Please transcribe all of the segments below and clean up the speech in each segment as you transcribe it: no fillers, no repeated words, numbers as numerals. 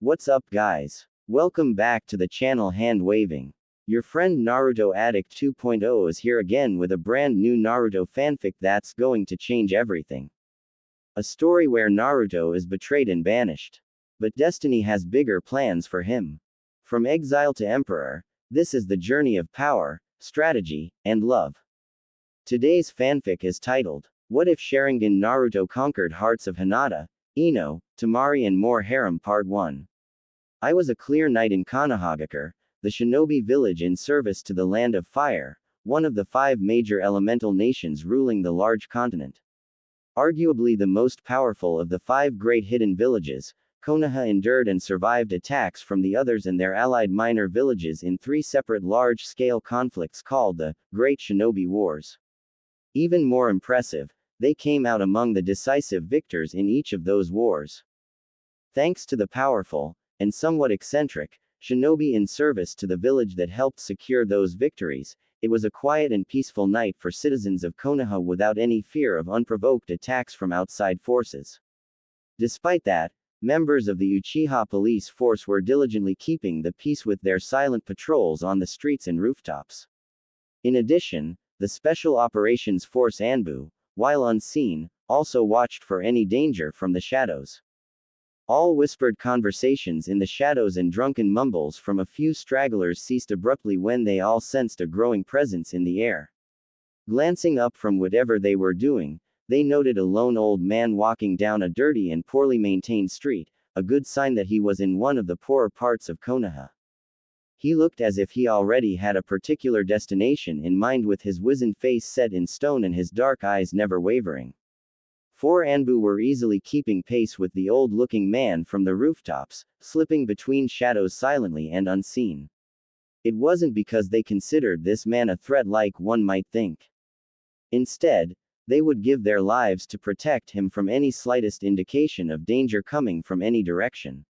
What's up guys? Welcome back to the channel Hand Waving. Your friend Naruto Addict 2.0 is here again with a brand new Naruto fanfic that's going to change everything. A story where Naruto is betrayed and banished. But destiny has bigger plans for him. From exile to emperor, this is the journey of power, strategy, and love. Today's fanfic is titled, What If Sharingan Naruto Conquered Hearts of Hinata, Ino, Temari and More Harem Part 1. I was a clear night in Konohagakure, the shinobi village in service to the Land of Fire, one of the 5 major elemental nations ruling the large continent. Arguably the most powerful of the 5 great hidden villages, Konoha endured and survived attacks from the others and their allied minor villages in 3 separate large-scale conflicts called the Great Shinobi Wars. Even more impressive, they came out among the decisive victors in each of those wars. Thanks to the powerful, and somewhat eccentric, shinobi in service to the village that helped secure those victories, it was a quiet and peaceful night for citizens of Konoha without any fear of unprovoked attacks from outside forces. Despite that, members of the Uchiha police force were diligently keeping the peace with their silent patrols on the streets and rooftops. In addition, the Special Operations Force Anbu, while unseen, also watched for any danger from the shadows. All whispered conversations in the shadows and drunken mumbles from a few stragglers ceased abruptly when they all sensed a growing presence in the air. Glancing up from whatever they were doing, they noted a lone old man walking down a dirty and poorly maintained street, a good sign that he was in one of the poorer parts of Konoha. He looked as if he already had a particular destination in mind, with his wizened face set in stone and his dark eyes never wavering. 4 Anbu were easily keeping pace with the old-looking man from the rooftops, slipping between shadows silently and unseen. It wasn't because they considered this man a threat like one might think. Instead, they would give their lives to protect him from any slightest indication of danger coming from any direction.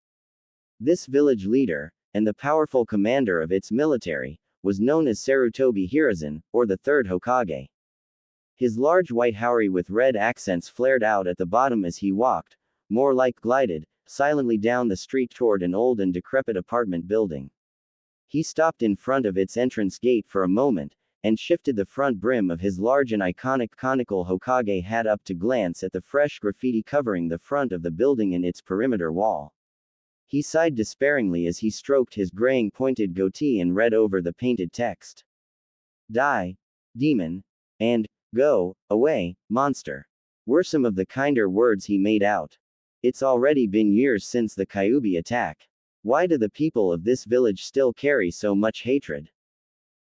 This village leader, and the powerful commander of its military, was known as Sarutobi Hiruzen, or the Third Hokage. His large white houri with red accents flared out at the bottom as he walked, more like glided, silently down the street toward an old and decrepit apartment building. He stopped in front of its entrance gate for a moment, and shifted the front brim of his large and iconic conical Hokage hat up to glance at the fresh graffiti covering the front of the building and its perimeter wall. He sighed despairingly as he stroked his graying pointed goatee and read over the painted text. Die, demon, and go away, monster, were some of the kinder words he made out. It's already been years since the Kyuubi attack. Why do the people of this village still carry so much hatred?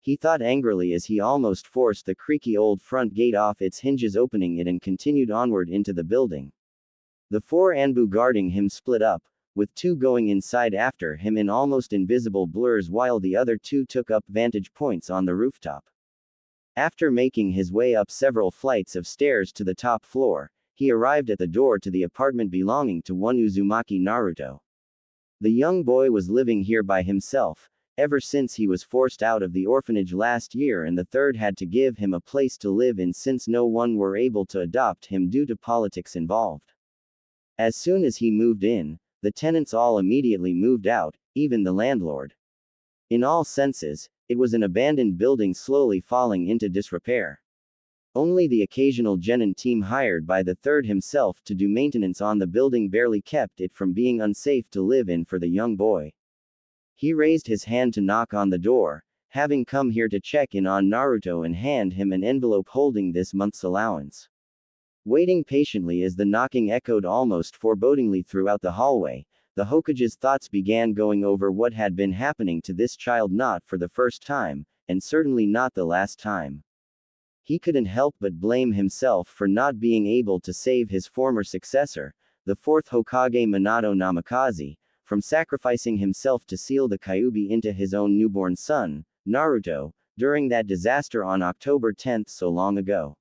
He thought angrily as he almost forced the creaky old front gate off its hinges, opening it, and continued onward into the building. The 4 Anbu guarding him split up, with 2 going inside after him in almost invisible blurs while the other 2 took up vantage points on the rooftop. After making his way up several flights of stairs to the top floor, he arrived at the door to the apartment belonging to one Uzumaki Naruto. The young boy was living here by himself, ever since he was forced out of the orphanage last year, and the third had to give him a place to live in since no one were able to adopt him due to politics involved. As soon as he moved in, the tenants all immediately moved out, even the landlord. In all senses, it was an abandoned building slowly falling into disrepair. Only the occasional genin team hired by the third himself to do maintenance on the building barely kept it from being unsafe to live in for the young boy. He raised his hand to knock on the door, having come here to check in on Naruto and hand him an envelope holding this month's allowance. Waiting patiently as the knocking echoed almost forebodingly throughout the hallway, the Hokage's thoughts began going over what had been happening to this child, not for the first time, and certainly not the last time. He couldn't help but blame himself for not being able to save his former successor, the 4th Hokage Minato Namikaze, from sacrificing himself to seal the Kyuubi into his own newborn son, Naruto, during that disaster on October 10 so long ago.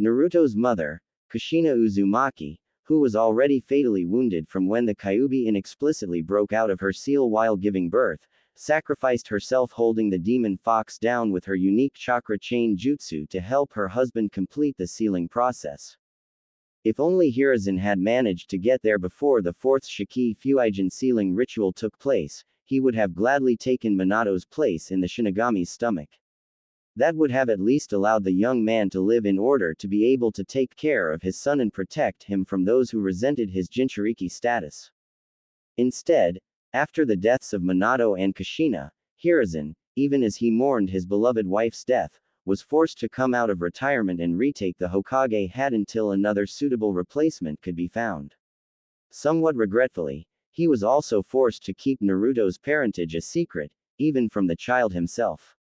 Naruto's mother, Kushina Uzumaki, who was already fatally wounded from when the Kyuubi inexplicitly broke out of her seal while giving birth, sacrificed herself holding the demon fox down with her unique chakra chain jutsu to help her husband complete the sealing process. If only Hiruzen had managed to get there before the fourth Shiki Fuijin sealing ritual took place, he would have gladly taken Minato's place in the Shinigami's stomach. That would have at least allowed the young man to live in order to be able to take care of his son and protect him from those who resented his Jinchuriki status. Instead, after the deaths of Minato and Kushina, Hiruzen, even as he mourned his beloved wife's death, was forced to come out of retirement and retake the Hokage hat until another suitable replacement could be found. Somewhat regretfully, he was also forced to keep Naruto's parentage a secret, even from the child himself.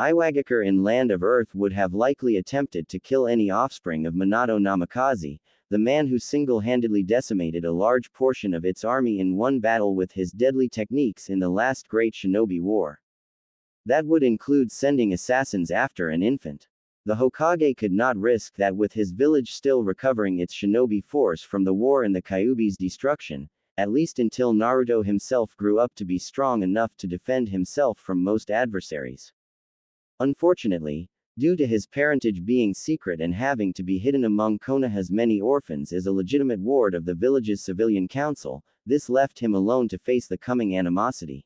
Iwagakure in Land of Earth would have likely attempted to kill any offspring of Minato Namikaze, the man who single-handedly decimated a large portion of its army in one battle with his deadly techniques in the last Great Shinobi War. That would include sending assassins after an infant. The Hokage could not risk that with his village still recovering its shinobi force from the war and the Kyuubi's destruction, at least until Naruto himself grew up to be strong enough to defend himself from most adversaries. Unfortunately, due to his parentage being secret and having to be hidden among Konoha's many orphans as a legitimate ward of the village's civilian council, this left him alone to face the coming animosity.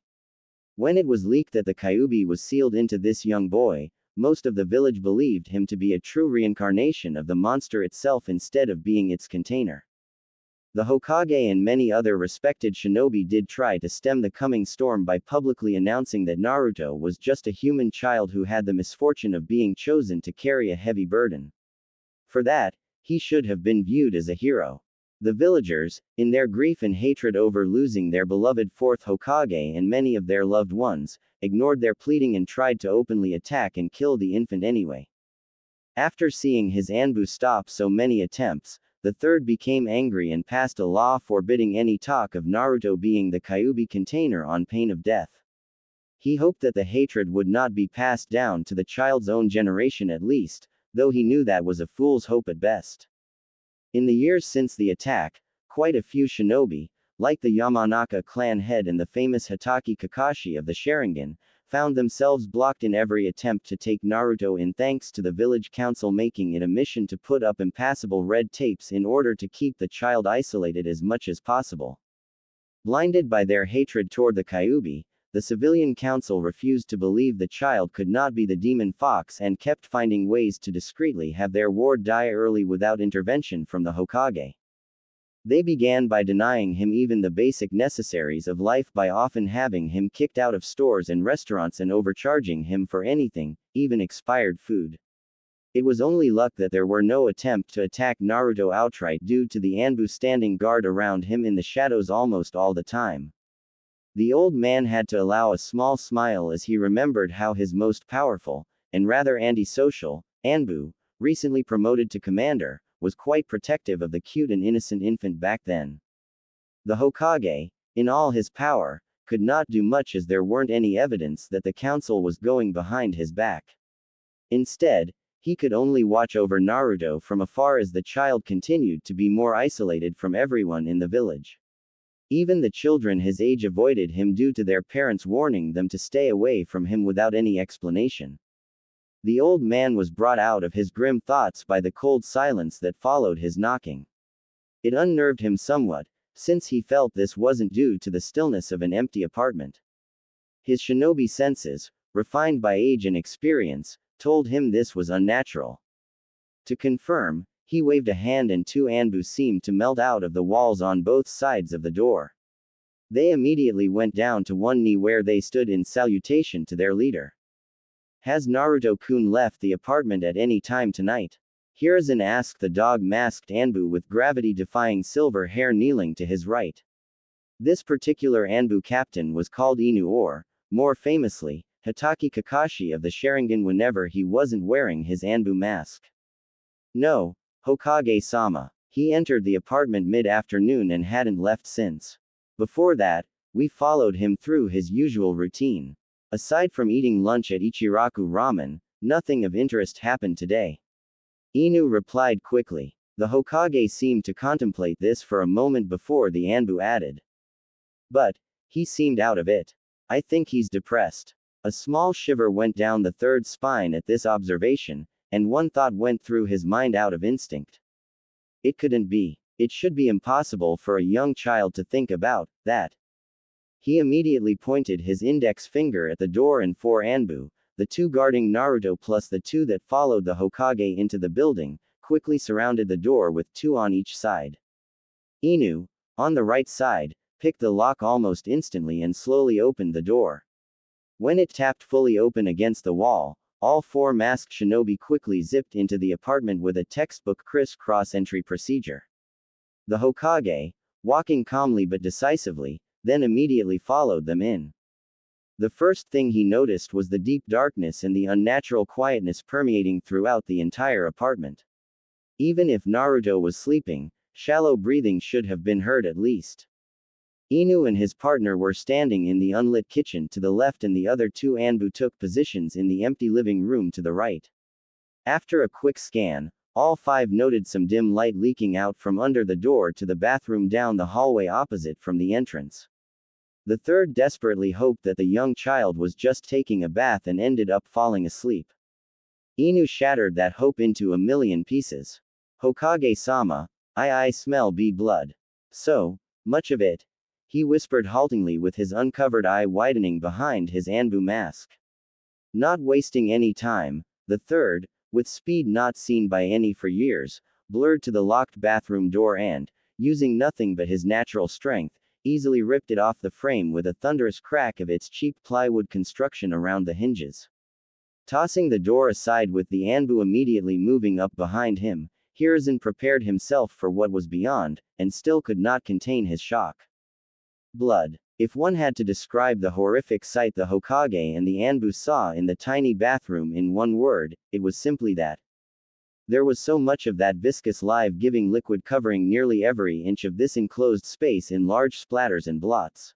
When it was leaked that the Kyuubi was sealed into this young boy, most of the village believed him to be a true reincarnation of the monster itself instead of being its container. The Hokage and many other respected shinobi did try to stem the coming storm by publicly announcing that Naruto was just a human child who had the misfortune of being chosen to carry a heavy burden. For that, he should have been viewed as a hero. The villagers, in their grief and hatred over losing their beloved fourth Hokage and many of their loved ones, ignored their pleading and tried to openly attack and kill the infant anyway. After seeing his Anbu stop so many attempts, the third became angry and passed a law forbidding any talk of Naruto being the Kyuubi container on pain of death. He hoped that the hatred would not be passed down to the child's own generation at least, though he knew that was a fool's hope at best. In the years since the attack, quite a few shinobi, like the Yamanaka clan head and the famous Hitaki Kakashi of the Sharingan, found themselves blocked in every attempt to take Naruto in thanks to the village council making it a mission to put up impassable red tapes in order to keep the child isolated as much as possible. Blinded by their hatred toward the Kyuubi, the civilian council refused to believe the child could not be the demon fox and kept finding ways to discreetly have their ward die early without intervention from the Hokage. They began by denying him even the basic necessaries of life by often having him kicked out of stores and restaurants and overcharging him for anything, even expired food. It was only luck that there were no attempt to attack Naruto outright due to the Anbu standing guard around him in the shadows almost all the time. The old man had to allow a small smile as he remembered how his most powerful, and rather antisocial, Anbu, recently promoted to commander, was quite protective of the cute and innocent infant back then. The Hokage, in all his power, could not do much as there weren't any evidence that the council was going behind his back. Instead, he could only watch over Naruto from afar as the child continued to be more isolated from everyone in the village. Even the children his age avoided him due to their parents warning them to stay away from him without any explanation. The old man was brought out of his grim thoughts by the cold silence that followed his knocking. It unnerved him somewhat, since he felt this wasn't due to the stillness of an empty apartment. His shinobi senses, refined by age and experience, told him this was unnatural. To confirm, he waved a hand and two Anbu seemed to melt out of the walls on both sides of the door. They immediately went down to one knee where they stood in salutation to their leader. Has Naruto-kun left the apartment at any time tonight? Hiruzen asked the dog-masked Anbu with gravity-defying silver hair kneeling to his right. This particular Anbu captain was called Inu or, more famously, Hitaki Kakashi of the Sharingan whenever he wasn't wearing his Anbu mask. No, Hokage-sama. He entered the apartment mid-afternoon and hadn't left since. Before that, we followed him through his usual routine. Aside from eating lunch at Ichiraku Ramen, nothing of interest happened today. Inu replied quickly. The Hokage seemed to contemplate this for a moment before the Anbu added. But, he seemed out of it. I think he's depressed. A small shiver went down the third spine at this observation, and one thought went through his mind out of instinct. It couldn't be. It should be impossible for a young child to think about that. He immediately pointed his index finger at the door, and 4 Anbu, the 2 guarding Naruto plus the 2 that followed the Hokage into the building, quickly surrounded the door with 2 on each side. Inu, on the right side, picked the lock almost instantly and slowly opened the door. When it tapped fully open against the wall, all 4 masked shinobi quickly zipped into the apartment with a textbook criss-cross entry procedure. The Hokage, walking calmly but decisively, then immediately followed them in. The first thing he noticed was the deep darkness and the unnatural quietness permeating throughout the entire apartment. Even if Naruto was sleeping, shallow breathing should have been heard at least. Inu and his partner were standing in the unlit kitchen to the left, and the other 2 Anbu took positions in the empty living room to the right. After a quick scan, all 5 noted some dim light leaking out from under the door to the bathroom down the hallway opposite from the entrance. The third desperately hoped that the young child was just taking a bath and ended up falling asleep. Inu shattered that hope into a million pieces. Hokage-sama, I smell blood. So much of it, he whispered haltingly with his uncovered eye widening behind his Anbu mask. Not wasting any time, the third, with speed not seen by any for years, blurred to the locked bathroom door and, using nothing but his natural strength, easily ripped it off the frame with a thunderous crack of its cheap plywood construction around the hinges. Tossing the door aside with the Anbu immediately moving up behind him, Hiruzen prepared himself for what was beyond, and still could not contain his shock. Blood. If one had to describe the horrific sight the Hokage and the Anbu saw in the tiny bathroom in one word, it was simply that. There was so much of that viscous life-giving liquid covering nearly every inch of this enclosed space in large splatters and blots.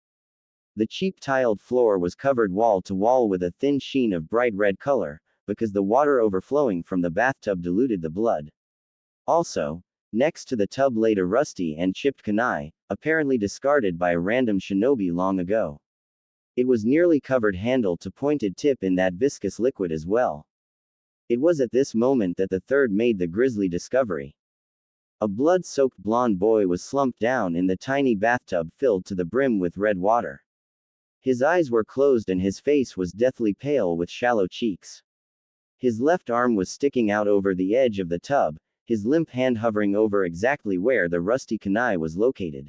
The cheap tiled floor was covered wall to wall with a thin sheen of bright red color, because the water overflowing from the bathtub diluted the blood. Also, next to the tub laid a rusty and chipped kunai, apparently discarded by a random shinobi long ago. It was nearly covered handle to pointed tip in that viscous liquid as well. It was at this moment that the third made the grisly discovery. A blood-soaked blonde boy was slumped down in the tiny bathtub filled to the brim with red water. His eyes were closed and his face was deathly pale with shallow cheeks. His left arm was sticking out over the edge of the tub, his limp hand hovering over exactly where the rusty kunai was located.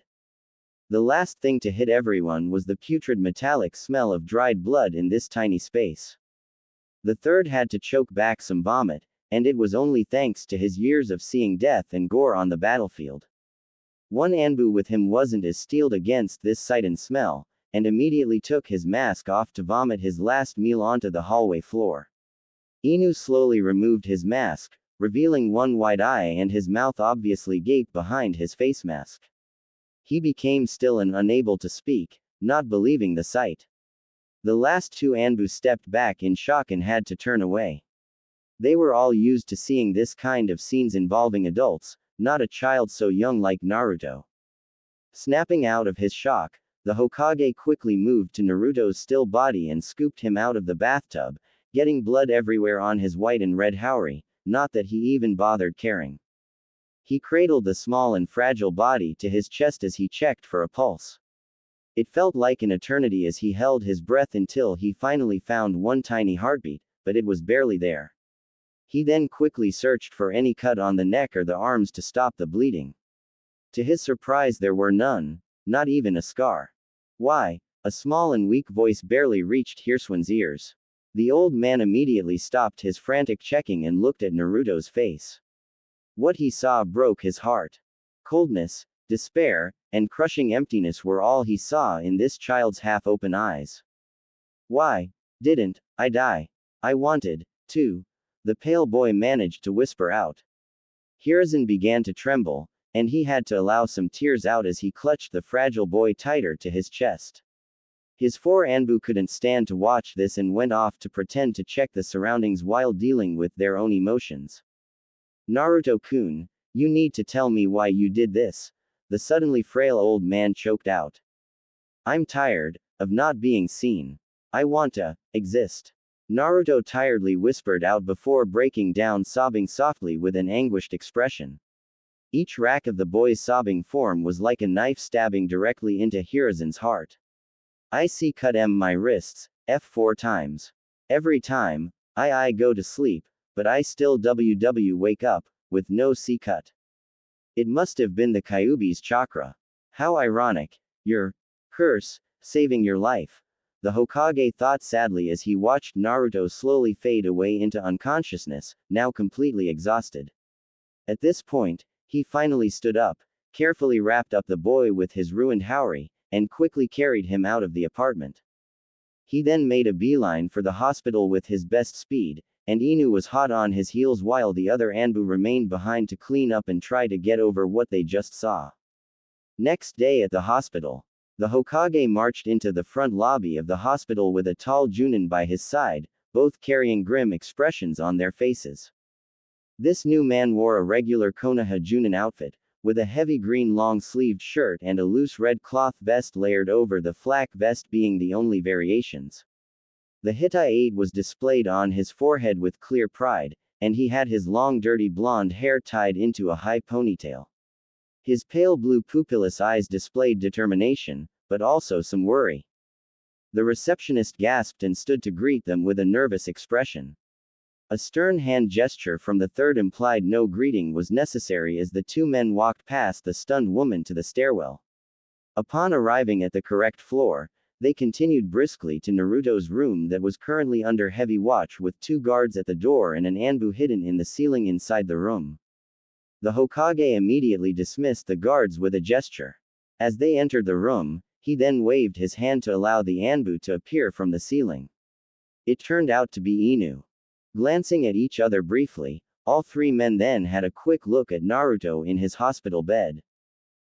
The last thing to hit everyone was the putrid metallic smell of dried blood in this tiny space. The third had to choke back some vomit, and it was only thanks to his years of seeing death and gore on the battlefield. 1 Anbu with him wasn't as steeled against this sight and smell, and immediately took his mask off to vomit his last meal onto the hallway floor. Inu slowly removed his mask, revealing one wide eye and his mouth obviously gaped behind his face mask. He became still and unable to speak, not believing the sight. The last 2 Anbu stepped back in shock and had to turn away. They were all used to seeing this kind of scenes involving adults, not a child so young like Naruto. Snapping out of his shock, the Hokage quickly moved to Naruto's still body and scooped him out of the bathtub, getting blood everywhere on his white and red haori, not that he even bothered caring. He cradled the small and fragile body to his chest as he checked for a pulse. It felt like an eternity as he held his breath until he finally found one tiny heartbeat, but it was barely there. He then quickly searched for any cut on the neck or the arms to stop the bleeding. To his surprise, there were none, not even a scar. Why? A small and weak voice barely reached Hiruzen's ears. The old man immediately stopped his frantic checking and looked at Naruto's face. What he saw broke his heart. Coldness, despair, and crushing emptiness were all he saw in this child's half-open eyes. Why didn't I die? I wanted to. The pale boy managed to whisper out. Hiruzen began to tremble, and he had to allow some tears out as he clutched the fragile boy tighter to his chest. His 4 Anbu couldn't stand to watch this and went off to pretend to check the surroundings while dealing with their own emotions. Naruto-kun, you need to tell me why you did this, the suddenly frail old man choked out. I'm tired of not being seen. I want to exist. Naruto tiredly whispered out before breaking down sobbing softly with an anguished expression. Each rack of the boy's sobbing form was like a knife stabbing directly into Hiruzen's heart. I see cut my wrists, F4 times. Every time, I go to sleep, but I still wake up, with no C cut. It must have been the Kyuubi's chakra. How ironic. Your curse, saving your life. The Hokage thought sadly as he watched Naruto slowly fade away into unconsciousness, now completely exhausted. At this point, he finally stood up, carefully wrapped up the boy with his ruined haori, and quickly carried him out of the apartment. He then made a beeline for the hospital with his best speed, and Inu was hot on his heels while the other Anbu remained behind to clean up and try to get over what they just saw. Next day at the hospital, the Hokage marched into the front lobby of the hospital with a tall Junin by his side, both carrying grim expressions on their faces. This new man wore a regular Konoha Junin outfit, with a heavy green long-sleeved shirt and a loose red cloth vest layered over the flak vest being the only variations. The Hittite was displayed on his forehead with clear pride, and he had his long dirty blonde hair tied into a high ponytail. His pale blue pupilless eyes displayed determination, but also some worry. The receptionist gasped and stood to greet them with a nervous expression. A stern hand gesture from the third implied no greeting was necessary as the two men walked past the stunned woman to the stairwell. Upon arriving at the correct floor, they continued briskly to Naruto's room that was currently under heavy watch with two guards at the door and an Anbu hidden in the ceiling inside the room. The Hokage immediately dismissed the guards with a gesture. As they entered the room, he then waved his hand to allow the Anbu to appear from the ceiling. It turned out to be Inu. Glancing at each other briefly, all three men then had a quick look at Naruto in his hospital bed.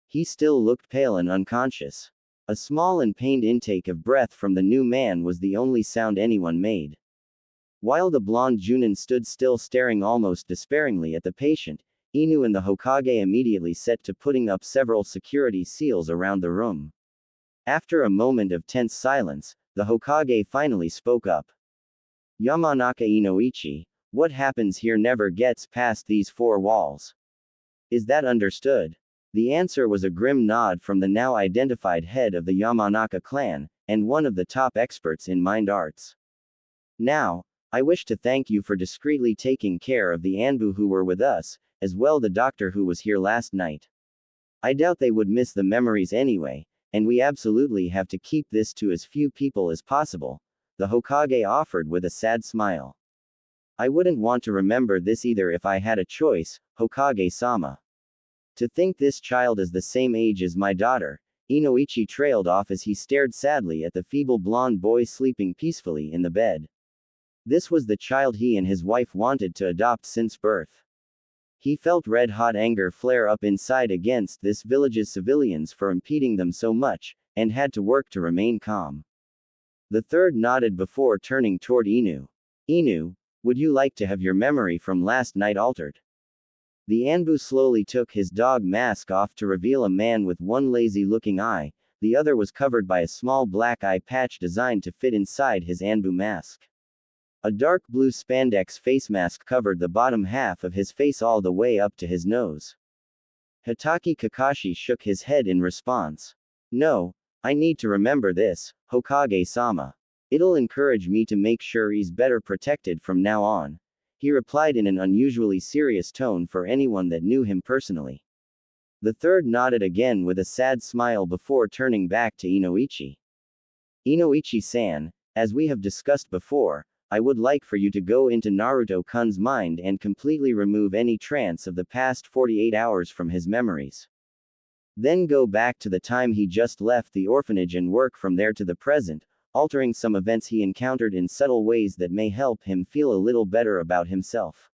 He still looked pale and unconscious. A small and pained intake of breath from the new man was the only sound anyone made. While the blonde Junin stood still staring almost despairingly at the patient, Inu and the Hokage immediately set to putting up several security seals around the room. After a moment of tense silence, the Hokage finally spoke up. Yamanaka Inoichi, what happens here never gets past these four walls. Is that understood? The answer was a grim nod from the now identified head of the Yamanaka clan, and one of the top experts in mind arts. Now, I wish to thank you for discreetly taking care of the Anbu who were with us, as well the doctor who was here last night. I doubt they would miss the memories anyway, and we absolutely have to keep this to as few people as possible, the Hokage offered with a sad smile. I wouldn't want to remember this either if I had a choice, Hokage-sama. To think this child is the same age as my daughter, Inoichi trailed off as he stared sadly at the feeble blonde boy sleeping peacefully in the bed. This was the child he and his wife wanted to adopt since birth. He felt red-hot anger flare up inside against this village's civilians for impeding them so much, and had to work to remain calm. The third nodded before turning toward Inu. Inu, would you like to have your memory from last night altered? The Anbu slowly took his dog mask off to reveal a man with one lazy-looking eye, the other was covered by a small black eye patch designed to fit inside his Anbu mask. A dark blue spandex face mask covered the bottom half of his face all the way up to his nose. Hitaki Kakashi shook his head in response. No, I need to remember this, Hokage-sama. It'll encourage me to make sure he's better protected from now on, he replied in an unusually serious tone for anyone that knew him personally. The third nodded again with a sad smile before turning back to Inoichi. Inoichi-san, as we have discussed before, I would like for you to go into Naruto-kun's mind and completely remove any trance of the past 48 hours from his memories. Then go back to the time he just left the orphanage and work from there to the present, altering some events he encountered in subtle ways that may help him feel a little better about himself.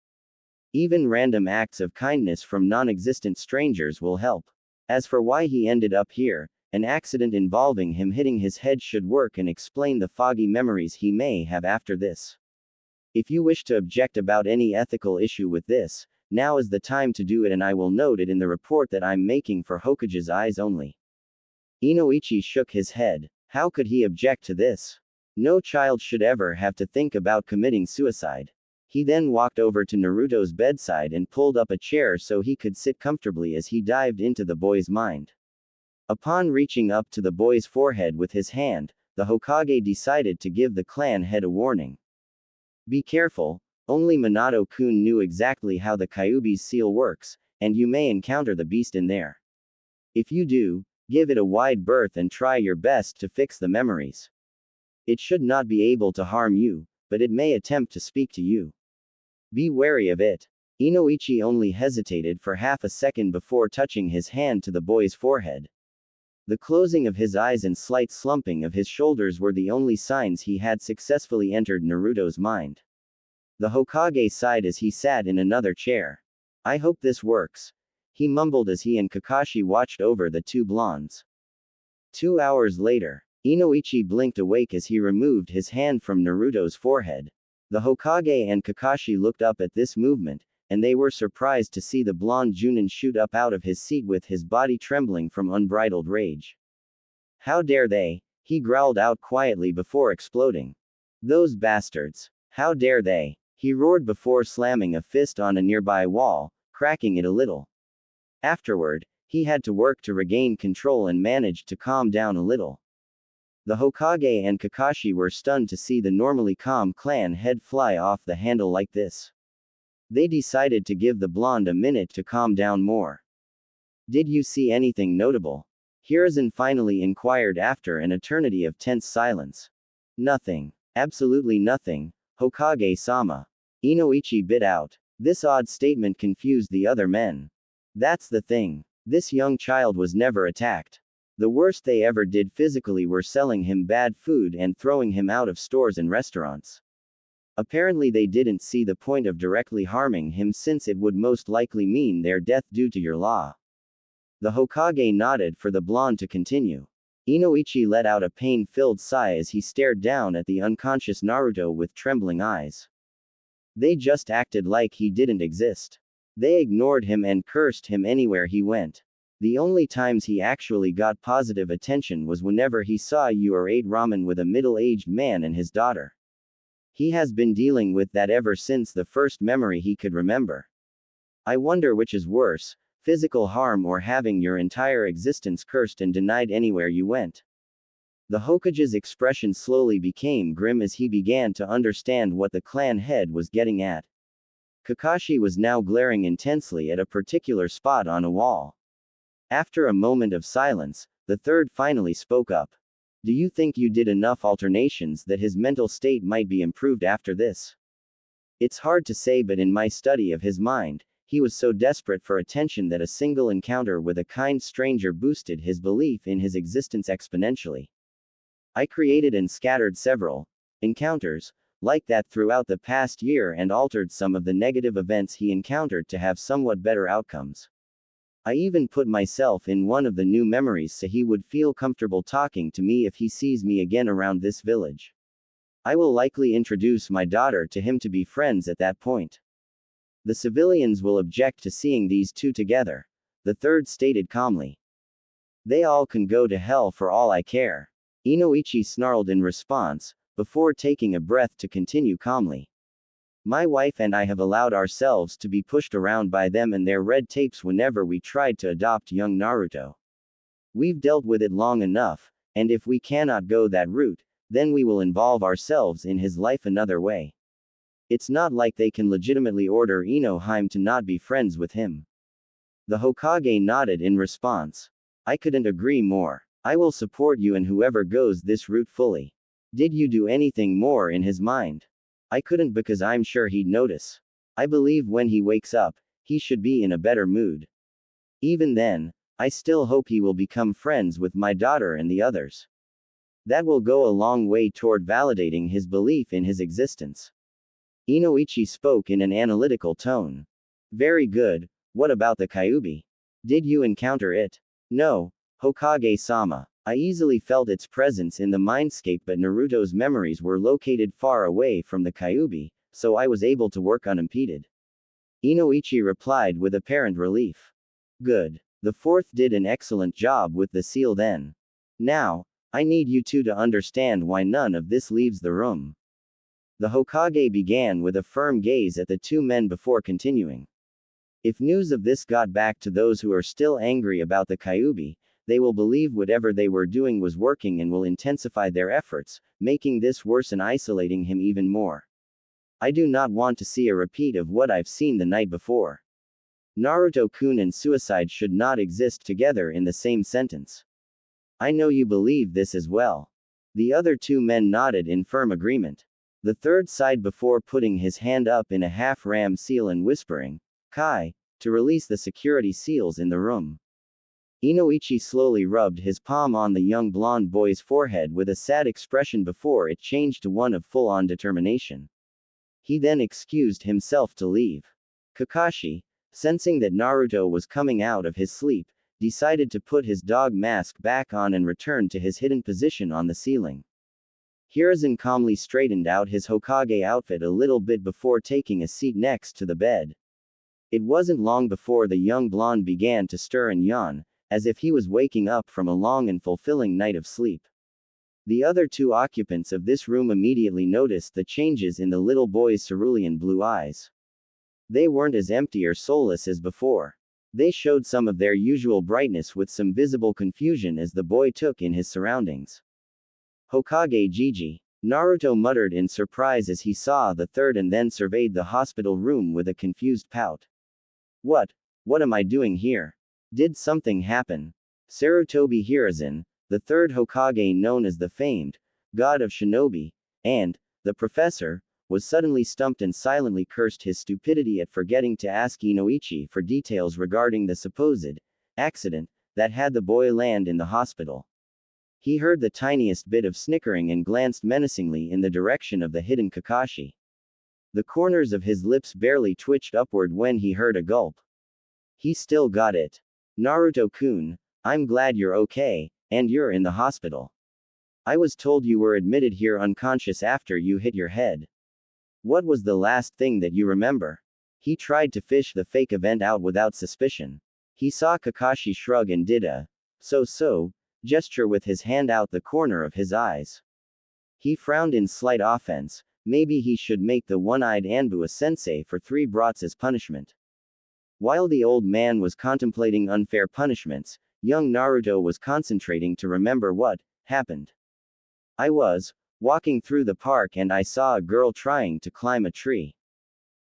Even random acts of kindness from non-existent strangers will help. As for why he ended up here, an accident involving him hitting his head should work and explain the foggy memories he may have after this. If you wish to object about any ethical issue with this, now is the time to do it, and I will note it in the report that I'm making for Hokage's eyes only. Inoichi shook his head. How could he object to this? No child should ever have to think about committing suicide. He then walked over to Naruto's bedside and pulled up a chair so he could sit comfortably as he dived into the boy's mind. Upon reaching up to the boy's forehead with his hand, the Hokage decided to give the clan head a warning. Be careful, only Minato-kun knew exactly how the Kyuubi's seal works, and you may encounter the beast in there. If you do, give it a wide berth and try your best to fix the memories. It should not be able to harm you, but it may attempt to speak to you. Be wary of it. Inoichi only hesitated for half a second before touching his hand to the boy's forehead. The closing of his eyes and slight slumping of his shoulders were the only signs he had successfully entered Naruto's mind. The Hokage sighed as he sat in another chair. I hope this works, he mumbled as he and Kakashi watched over the two blondes. 2 hours later, Inoichi blinked awake as he removed his hand from Naruto's forehead. The Hokage and Kakashi looked up at this movement, and they were surprised to see the blonde Junin shoot up out of his seat with his body trembling from unbridled rage. How dare they? He growled out quietly before exploding. Those bastards! How dare they? He roared before slamming a fist on a nearby wall, cracking it a little. Afterward, he had to work to regain control and managed to calm down a little. The Hokage and Kakashi were stunned to see the normally calm clan head fly off the handle like this. They decided to give the blonde a minute to calm down more. Did you see anything notable? Hiruzen finally inquired after an eternity of tense silence. Nothing. Absolutely nothing, Hokage-sama. Inoichi bit out. This odd statement confused the other men. That's the thing. This young child was never attacked. The worst they ever did physically were selling him bad food and throwing him out of stores and restaurants. Apparently they didn't see the point of directly harming him since it would most likely mean their death due to your law. The Hokage nodded for the blonde to continue. Inoichi let out a pain-filled sigh as he stared down at the unconscious Naruto with trembling eyes. They just acted like he didn't exist. They ignored him and cursed him anywhere he went. The only times he actually got positive attention was whenever he saw you or ate ramen with a middle-aged man and his daughter. He has been dealing with that ever since the first memory he could remember. I wonder which is worse, physical harm or having your entire existence cursed and denied anywhere you went. The Hokage's expression slowly became grim as he began to understand what the clan head was getting at. Kakashi was now glaring intensely at a particular spot on a wall. After a moment of silence, the third finally spoke up. Do you think you did enough alternations that his mental state might be improved after this? It's hard to say, but in my study of his mind, he was so desperate for attention that a single encounter with a kind stranger boosted his belief in his existence exponentially. I created and scattered several encounters like that throughout the past year and altered some of the negative events he encountered to have somewhat better outcomes. I even put myself in one of the new memories so he would feel comfortable talking to me if he sees me again around this village. I will likely introduce my daughter to him to be friends at that point. The civilians will object to seeing these two together, the third stated calmly. They all can go to hell for all I care. Inoichi snarled in response, before taking a breath to continue calmly. My wife and I have allowed ourselves to be pushed around by them and their red tapes whenever we tried to adopt young Naruto. We've dealt with it long enough, and if we cannot go that route, then we will involve ourselves in his life another way. It's not like they can legitimately order Inohime to not be friends with him. The Hokage nodded in response. I couldn't agree more. I will support you and whoever goes this route fully. Did you do anything more in his mind? I couldn't because I'm sure he'd notice. I believe when he wakes up, he should be in a better mood. Even then, I still hope he will become friends with my daughter and the others. That will go a long way toward validating his belief in his existence. Inoichi spoke in an analytical tone. Very good, what about the Kyuubi? Did you encounter it? No, Hokage-sama. I easily felt its presence in the mindscape, but Naruto's memories were located far away from the Kyuubi, so I was able to work unimpeded. Inoichi replied with apparent relief. Good. The fourth did an excellent job with the seal then. Now, I need you two to understand why none of this leaves the room. The Hokage began with a firm gaze at the two men before continuing. If news of this got back to those who are still angry about the Kyuubi, they will believe whatever they were doing was working and will intensify their efforts, making this worse and isolating him even more. I do not want to see a repeat of what I've seen the night before. Naruto-kun and suicide should not exist together in the same sentence. I know you believe this as well. The other two men nodded in firm agreement. The third sighed before putting his hand up in a half-ram seal and whispering, "Kai," to release the security seals in the room. Inoichi slowly rubbed his palm on the young blonde boy's forehead with a sad expression before it changed to one of full-on determination. He then excused himself to leave. Kakashi, sensing that Naruto was coming out of his sleep, decided to put his dog mask back on and return to his hidden position on the ceiling. Hiruzen calmly straightened out his Hokage outfit a little bit before taking a seat next to the bed. It wasn't long before the young blonde began to stir and yawn, as if he was waking up from a long and fulfilling night of sleep. The other two occupants of this room immediately noticed the changes in the little boy's cerulean blue eyes. They weren't as empty or soulless as before. They showed some of their usual brightness with some visible confusion as the boy took in his surroundings. Hokage Jiji, Naruto muttered in surprise as he saw the third and then surveyed the hospital room with a confused pout. What am I doing here? Did something happen? Sarutobi Hiruzen, the third Hokage known as the famed god of shinobi, and the professor, was suddenly stumped and silently cursed his stupidity at forgetting to ask Inoichi for details regarding the supposed accident that had the boy land in the hospital. He heard the tiniest bit of snickering and glanced menacingly in the direction of the hidden Kakashi. The corners of his lips barely twitched upward when he heard a gulp. He still got it. Naruto-kun, I'm glad you're okay, and you're in the hospital. I was told you were admitted here unconscious after you hit your head. What was the last thing that you remember? He tried to fish the fake event out without suspicion. He saw Kakashi shrug and did a so gesture with his hand out the corner of his eyes. He frowned in slight offense. Maybe he should make the one-eyed Anbu a sensei for 3 brats as punishment. While the old man was contemplating unfair punishments, young Naruto was concentrating to remember what happened. I was walking through the park and I saw a girl trying to climb a tree.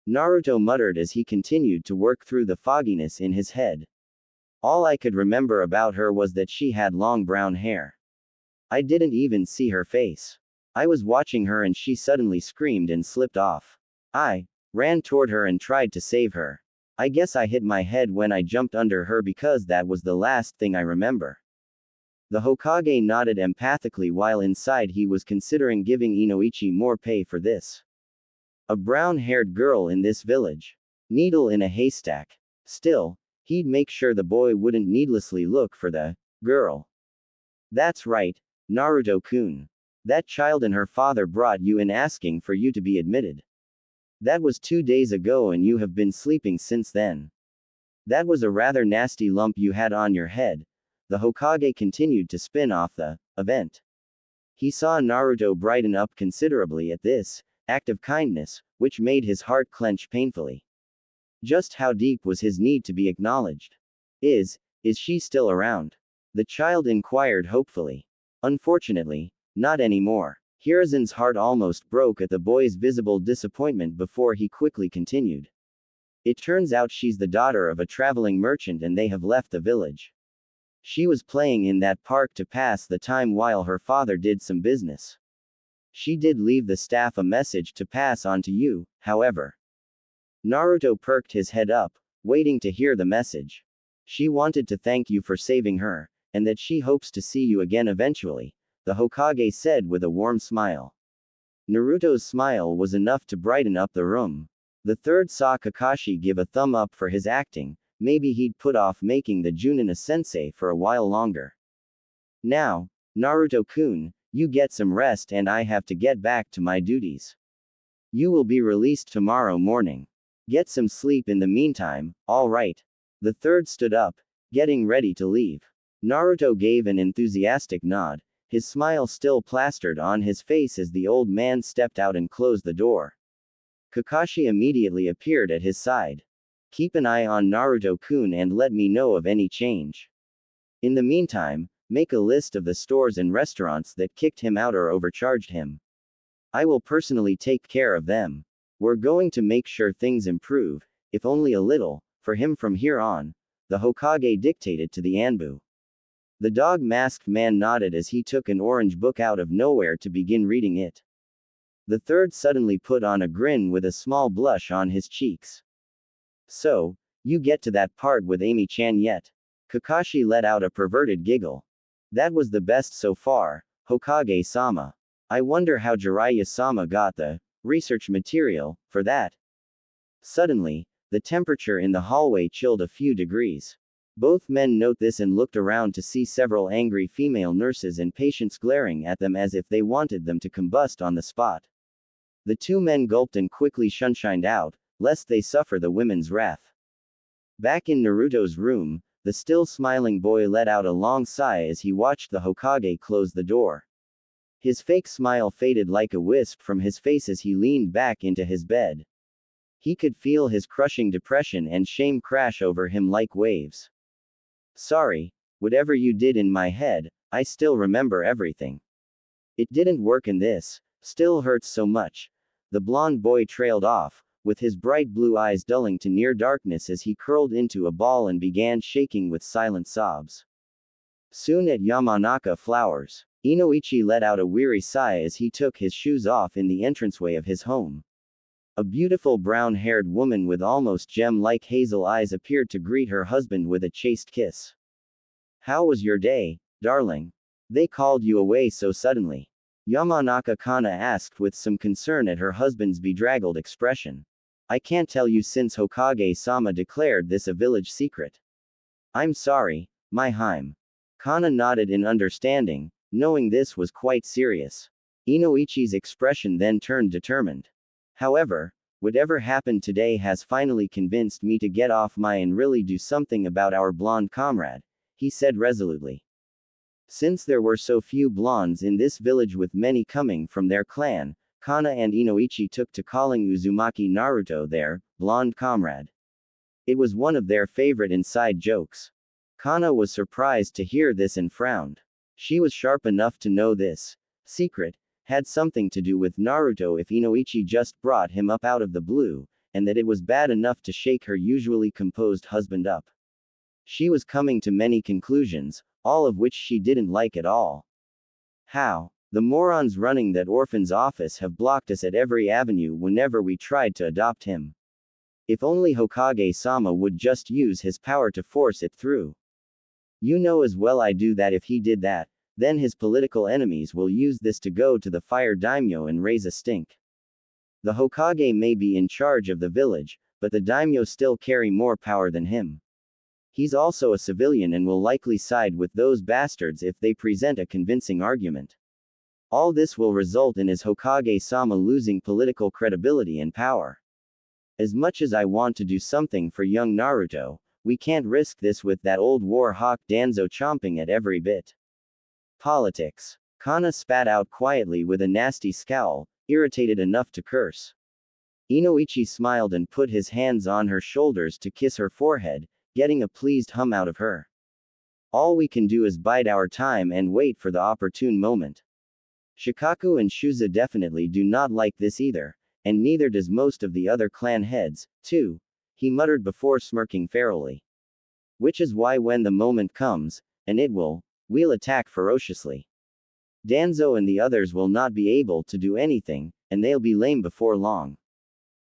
Naruto muttered as he continued to work through the fogginess in his head. All I could remember about her was that she had long brown hair. I didn't even see her face. I was watching her and she suddenly screamed and slipped off. I ran toward her and tried to save her. I guess I hit my head when I jumped under her because that was the last thing I remember. The Hokage nodded empathically while inside he was considering giving Inoichi more pay for this. A brown-haired girl in this village. Needle in a haystack. Still, he'd make sure the boy wouldn't needlessly look for the girl. That's right, Naruto-kun. That child and her father brought you in asking for you to be admitted. That was 2 days ago and you have been sleeping since then. That was a rather nasty lump you had on your head. The Hokage continued to spin off the event. He saw Naruto brighten up considerably at this act of kindness, which made his heart clench painfully. Just how deep was his need to be acknowledged? Is she still around? The child inquired hopefully. Unfortunately, not anymore. Hiruzen's heart almost broke at the boy's visible disappointment before he quickly continued. It turns out she's the daughter of a traveling merchant and they have left the village. She was playing in that park to pass the time while her father did some business. She did leave the staff a message to pass on to you, however. Naruto perked his head up, waiting to hear the message. She wanted to thank you for saving her, and that she hopes to see you again eventually, the Hokage said with a warm smile. Naruto's smile was enough to brighten up the room. The third saw Kakashi give a thumb up for his acting. Maybe he'd put off making the Junin a sensei for a while longer. Now, Naruto-kun, you get some rest and I have to get back to my duties. You will be released tomorrow morning. Get some sleep in the meantime, all right. The third stood up, getting ready to leave. Naruto gave an enthusiastic nod. his smile still plastered on his face as the old man stepped out and closed the door. Kakashi immediately appeared at his side. Keep an eye on Naruto-kun and let me know of any change. In the meantime, make a list of the stores and restaurants that kicked him out or overcharged him. I will personally take care of them. We're going to make sure things improve, if only a little, for him from here on, the Hokage dictated to the Anbu. The dog-masked man nodded as he took an orange book out of nowhere to begin reading it. The third suddenly put on a grin with a small blush on his cheeks. So, you get to that part with Amy-chan yet? Kakashi let out a perverted giggle. That was the best so far, Hokage-sama. I wonder how Jiraiya-sama got the research material for that. Suddenly, the temperature in the hallway chilled a few degrees. Both men note this and looked around to see several angry female nurses and patients glaring at them as if they wanted them to combust on the spot. The two men gulped and quickly sunshined out, lest they suffer the women's wrath. Back in Naruto's room, the still smiling boy let out a long sigh as he watched the Hokage close the door. His fake smile faded like a wisp from his face as he leaned back into his bed. He could feel his crushing depression and shame crash over him like waves. Sorry, whatever you did in my head, I still remember everything. It didn't work and this still hurts so much. The blonde boy trailed off, with his bright blue eyes dulling to near darkness as he curled into a ball and began shaking with silent sobs. Soon at Yamanaka Flowers, Inoichi let out a weary sigh as he took his shoes off in the entranceway of his home. A beautiful brown-haired woman with almost gem-like hazel eyes appeared to greet her husband with a chaste kiss. How was your day, darling? They called you away so suddenly. Yamanaka Kana asked with some concern at her husband's bedraggled expression. I can't tell you since Hokage-sama declared this a village secret. I'm sorry, my Haim. Kana nodded in understanding, knowing this was quite serious. Inoichi's expression then turned determined. However, whatever happened today has finally convinced me to get off my and really do something about our blonde comrade, he said resolutely. Since there were so few blondes in this village with many coming from their clan, Kana and Inoichi took to calling Uzumaki Naruto their blonde comrade. It was one of their favorite inside jokes. Kana was surprised to hear this and frowned. She was sharp enough to know this secret had something to do with Naruto if Inoichi just brought him up out of the blue, and that it was bad enough to shake her usually composed husband up. She was coming to many conclusions, all of which she didn't like at all. How? The morons running that orphan's office have blocked us at every avenue whenever we tried to adopt him. If only Hokage-sama would just use his power to force it through. You know as well I do that if he did that, then his political enemies will use this to go to the fire daimyo and raise a stink. The Hokage may be in charge of the village, but the daimyo still carry more power than him. He's also a civilian and will likely side with those bastards if they present a convincing argument. All this will result in his Hokage-sama losing political credibility and power. As much as I want to do something for young Naruto, we can't risk this with that old war hawk Danzo chomping at every bit. Politics. Kana spat out quietly with a nasty scowl, irritated enough to curse. Inoichi smiled and put his hands on her shoulders to kiss her forehead, getting a pleased hum out of her. All we can do is bide our time and wait for the opportune moment. Shikaku and Shuza definitely do not like this either, and neither does most of the other clan heads, too, he muttered before smirking ferally. Which is why when the moment comes, and it will, we'll attack ferociously. Danzo and the others will not be able to do anything, and they'll be lame before long.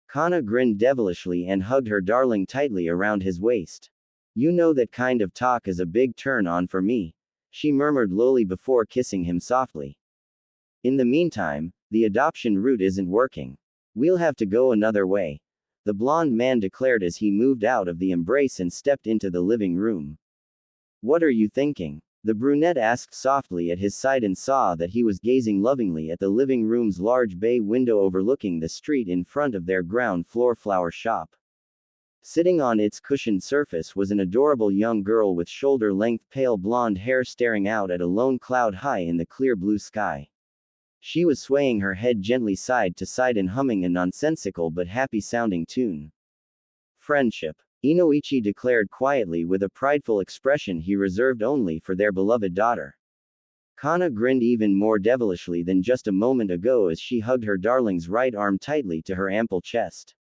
Kana grinned devilishly and hugged her darling tightly around his waist. You know that kind of talk is a big turn on for me, she murmured lowly before kissing him softly. In the meantime, the adoption route isn't working. We'll have to go another way, the blonde man declared as he moved out of the embrace and stepped into the living room. What are you thinking? The brunette asked softly at his side and saw that he was gazing lovingly at the living room's large bay window overlooking the street in front of their ground floor flower shop. Sitting on its cushioned surface was an adorable young girl with shoulder-length pale blonde hair staring out at a lone cloud high in the clear blue sky. She was swaying her head gently side to side and humming a nonsensical but happy-sounding tune. Friendship, Inoichi declared quietly with a prideful expression he reserved only for their beloved daughter. Kana grinned even more devilishly than just a moment ago as she hugged her darling's right arm tightly to her ample chest.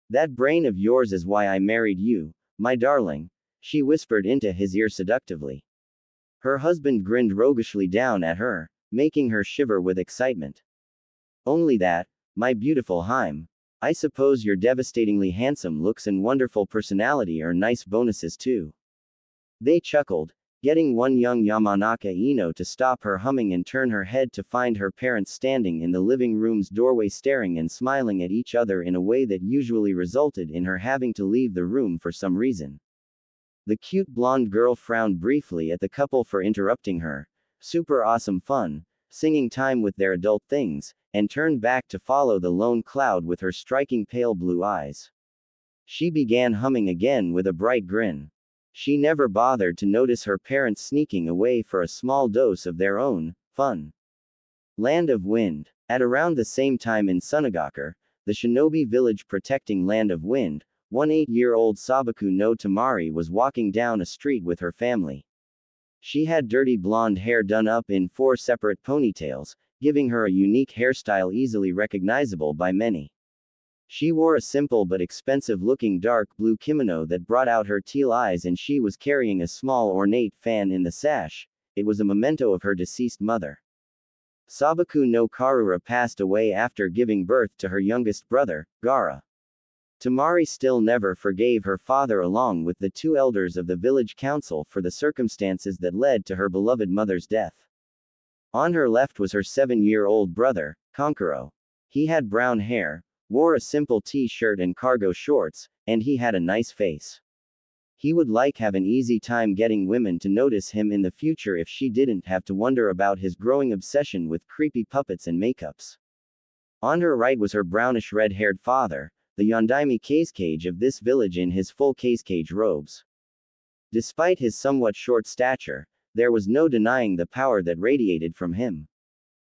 "That brain of yours is why I married you, my darling," she whispered into his ear seductively. Her husband grinned roguishly down at her, making her shiver with excitement. "Only that, my beautiful Haim. I suppose your devastatingly handsome looks and wonderful personality are nice bonuses too." They chuckled, getting one young Yamanaka Ino to stop her humming and turn her head to find her parents standing in the living room's doorway staring and smiling at each other in a way that usually resulted in her having to leave the room for some reason. The cute blonde girl frowned briefly at the couple for interrupting her super awesome fun, singing time with their adult things, and turned back to follow the lone cloud with her striking pale blue eyes. She began humming again with a bright grin. She never bothered to notice her parents sneaking away for a small dose of their own fun. Land of Wind. At around the same time in Sunagakur, the shinobi village protecting Land of Wind, 8-year-old Sabaku no Temari was walking down a street with her family. She had dirty blonde hair done up in 4 separate ponytails, giving her a unique hairstyle easily recognizable by many. She wore a simple but expensive-looking dark blue kimono that brought out her teal eyes, and she was carrying a small ornate fan in the sash. It was a memento of her deceased mother. Sabaku no Karura passed away after giving birth to her youngest brother, Gara. Temari still never forgave her father along with the 2 elders of the village council for the circumstances that led to her beloved mother's death. On her left was her 7-year-old brother, Kankuro. He had brown hair, wore a simple t-shirt and cargo shorts, and he had a nice face. He would have an easy time getting women to notice him in the future if she didn't have to wonder about his growing obsession with creepy puppets and makeups. On her right was her brownish red-haired father, the Yondaime Kazekage of this village in his full Kazekage robes. Despite his somewhat short stature, there was no denying the power that radiated from him.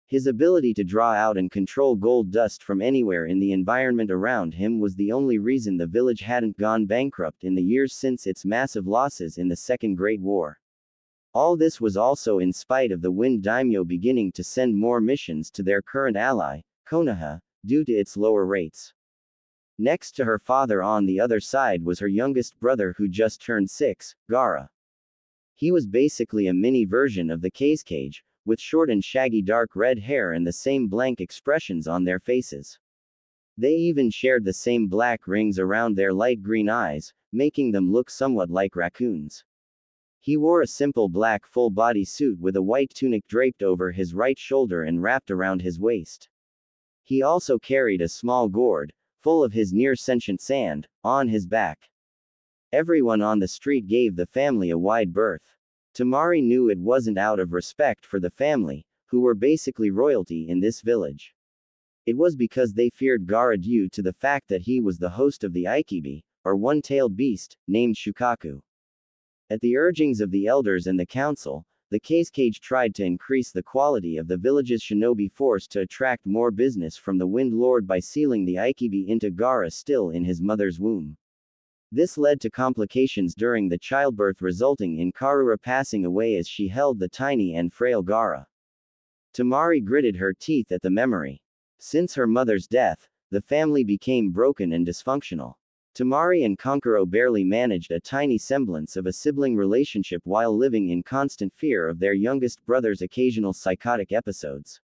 His ability to draw out and control gold dust from anywhere in the environment around him was the only reason the village hadn't gone bankrupt in the years since its massive losses in the Second Great War. All this was also in spite of the Wind Daimyo beginning to send more missions to their current ally, Konoha, due to its lower rates. Next to her father on the other side was her youngest brother who just turned 6, Gara. He was basically a mini version of the Kazekage, with short and shaggy dark red hair and the same blank expressions on their faces. They even shared the same black rings around their light green eyes, making them look somewhat like raccoons. He wore a simple black full-body suit with a white tunic draped over his right shoulder and wrapped around his waist. He also carried a small gourd, full of his near-sentient sand, on his back. Everyone on the street gave the family a wide berth. Temari knew it wasn't out of respect for the family, who were basically royalty in this village. It was because they feared Gara due to the fact that he was the host of the Ikibi, or one-tailed beast, named Shukaku. At the urgings of the elders and the council, the Kazekage tried to increase the quality of the village's shinobi force to attract more business from the Wind Lord by sealing the Ikibi into Gara still in his mother's womb. This led to complications during the childbirth, resulting in Karura passing away as she held the tiny and frail Gara. Temari gritted her teeth at the memory. Since her mother's death, the family became broken and dysfunctional. Temari and Kankuro barely managed a tiny semblance of a sibling relationship while living in constant fear of their youngest brother's occasional psychotic episodes.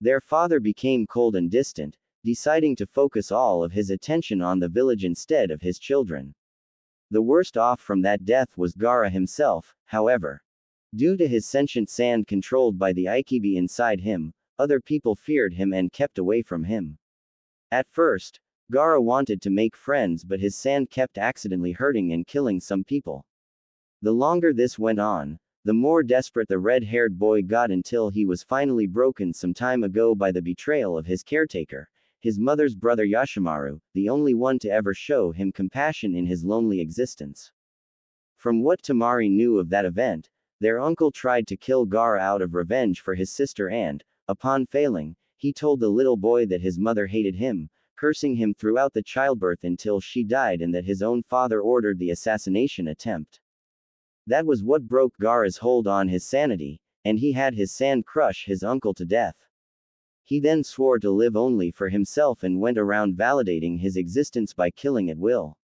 Their father became cold and distant, deciding to focus all of his attention on the village instead of his children. The worst off from that death was Gara himself, however. Due to his sentient sand controlled by the Ikibi inside him, other people feared him and kept away from him. At first, Gara wanted to make friends, but his sand kept accidentally hurting and killing some people. The longer this went on, the more desperate the red-haired boy got until he was finally broken some time ago by the betrayal of his caretaker, his mother's brother Yashimaru, the only one to ever show him compassion in his lonely existence. From what Temari knew of that event, their uncle tried to kill Gaara out of revenge for his sister and, upon failing, he told the little boy that his mother hated him, cursing him throughout the childbirth until she died, and that his own father ordered the assassination attempt. That was what broke Gaara's hold on his sanity, and he had his sand crush his uncle to death. He then swore to live only for himself and went around validating his existence by killing at will.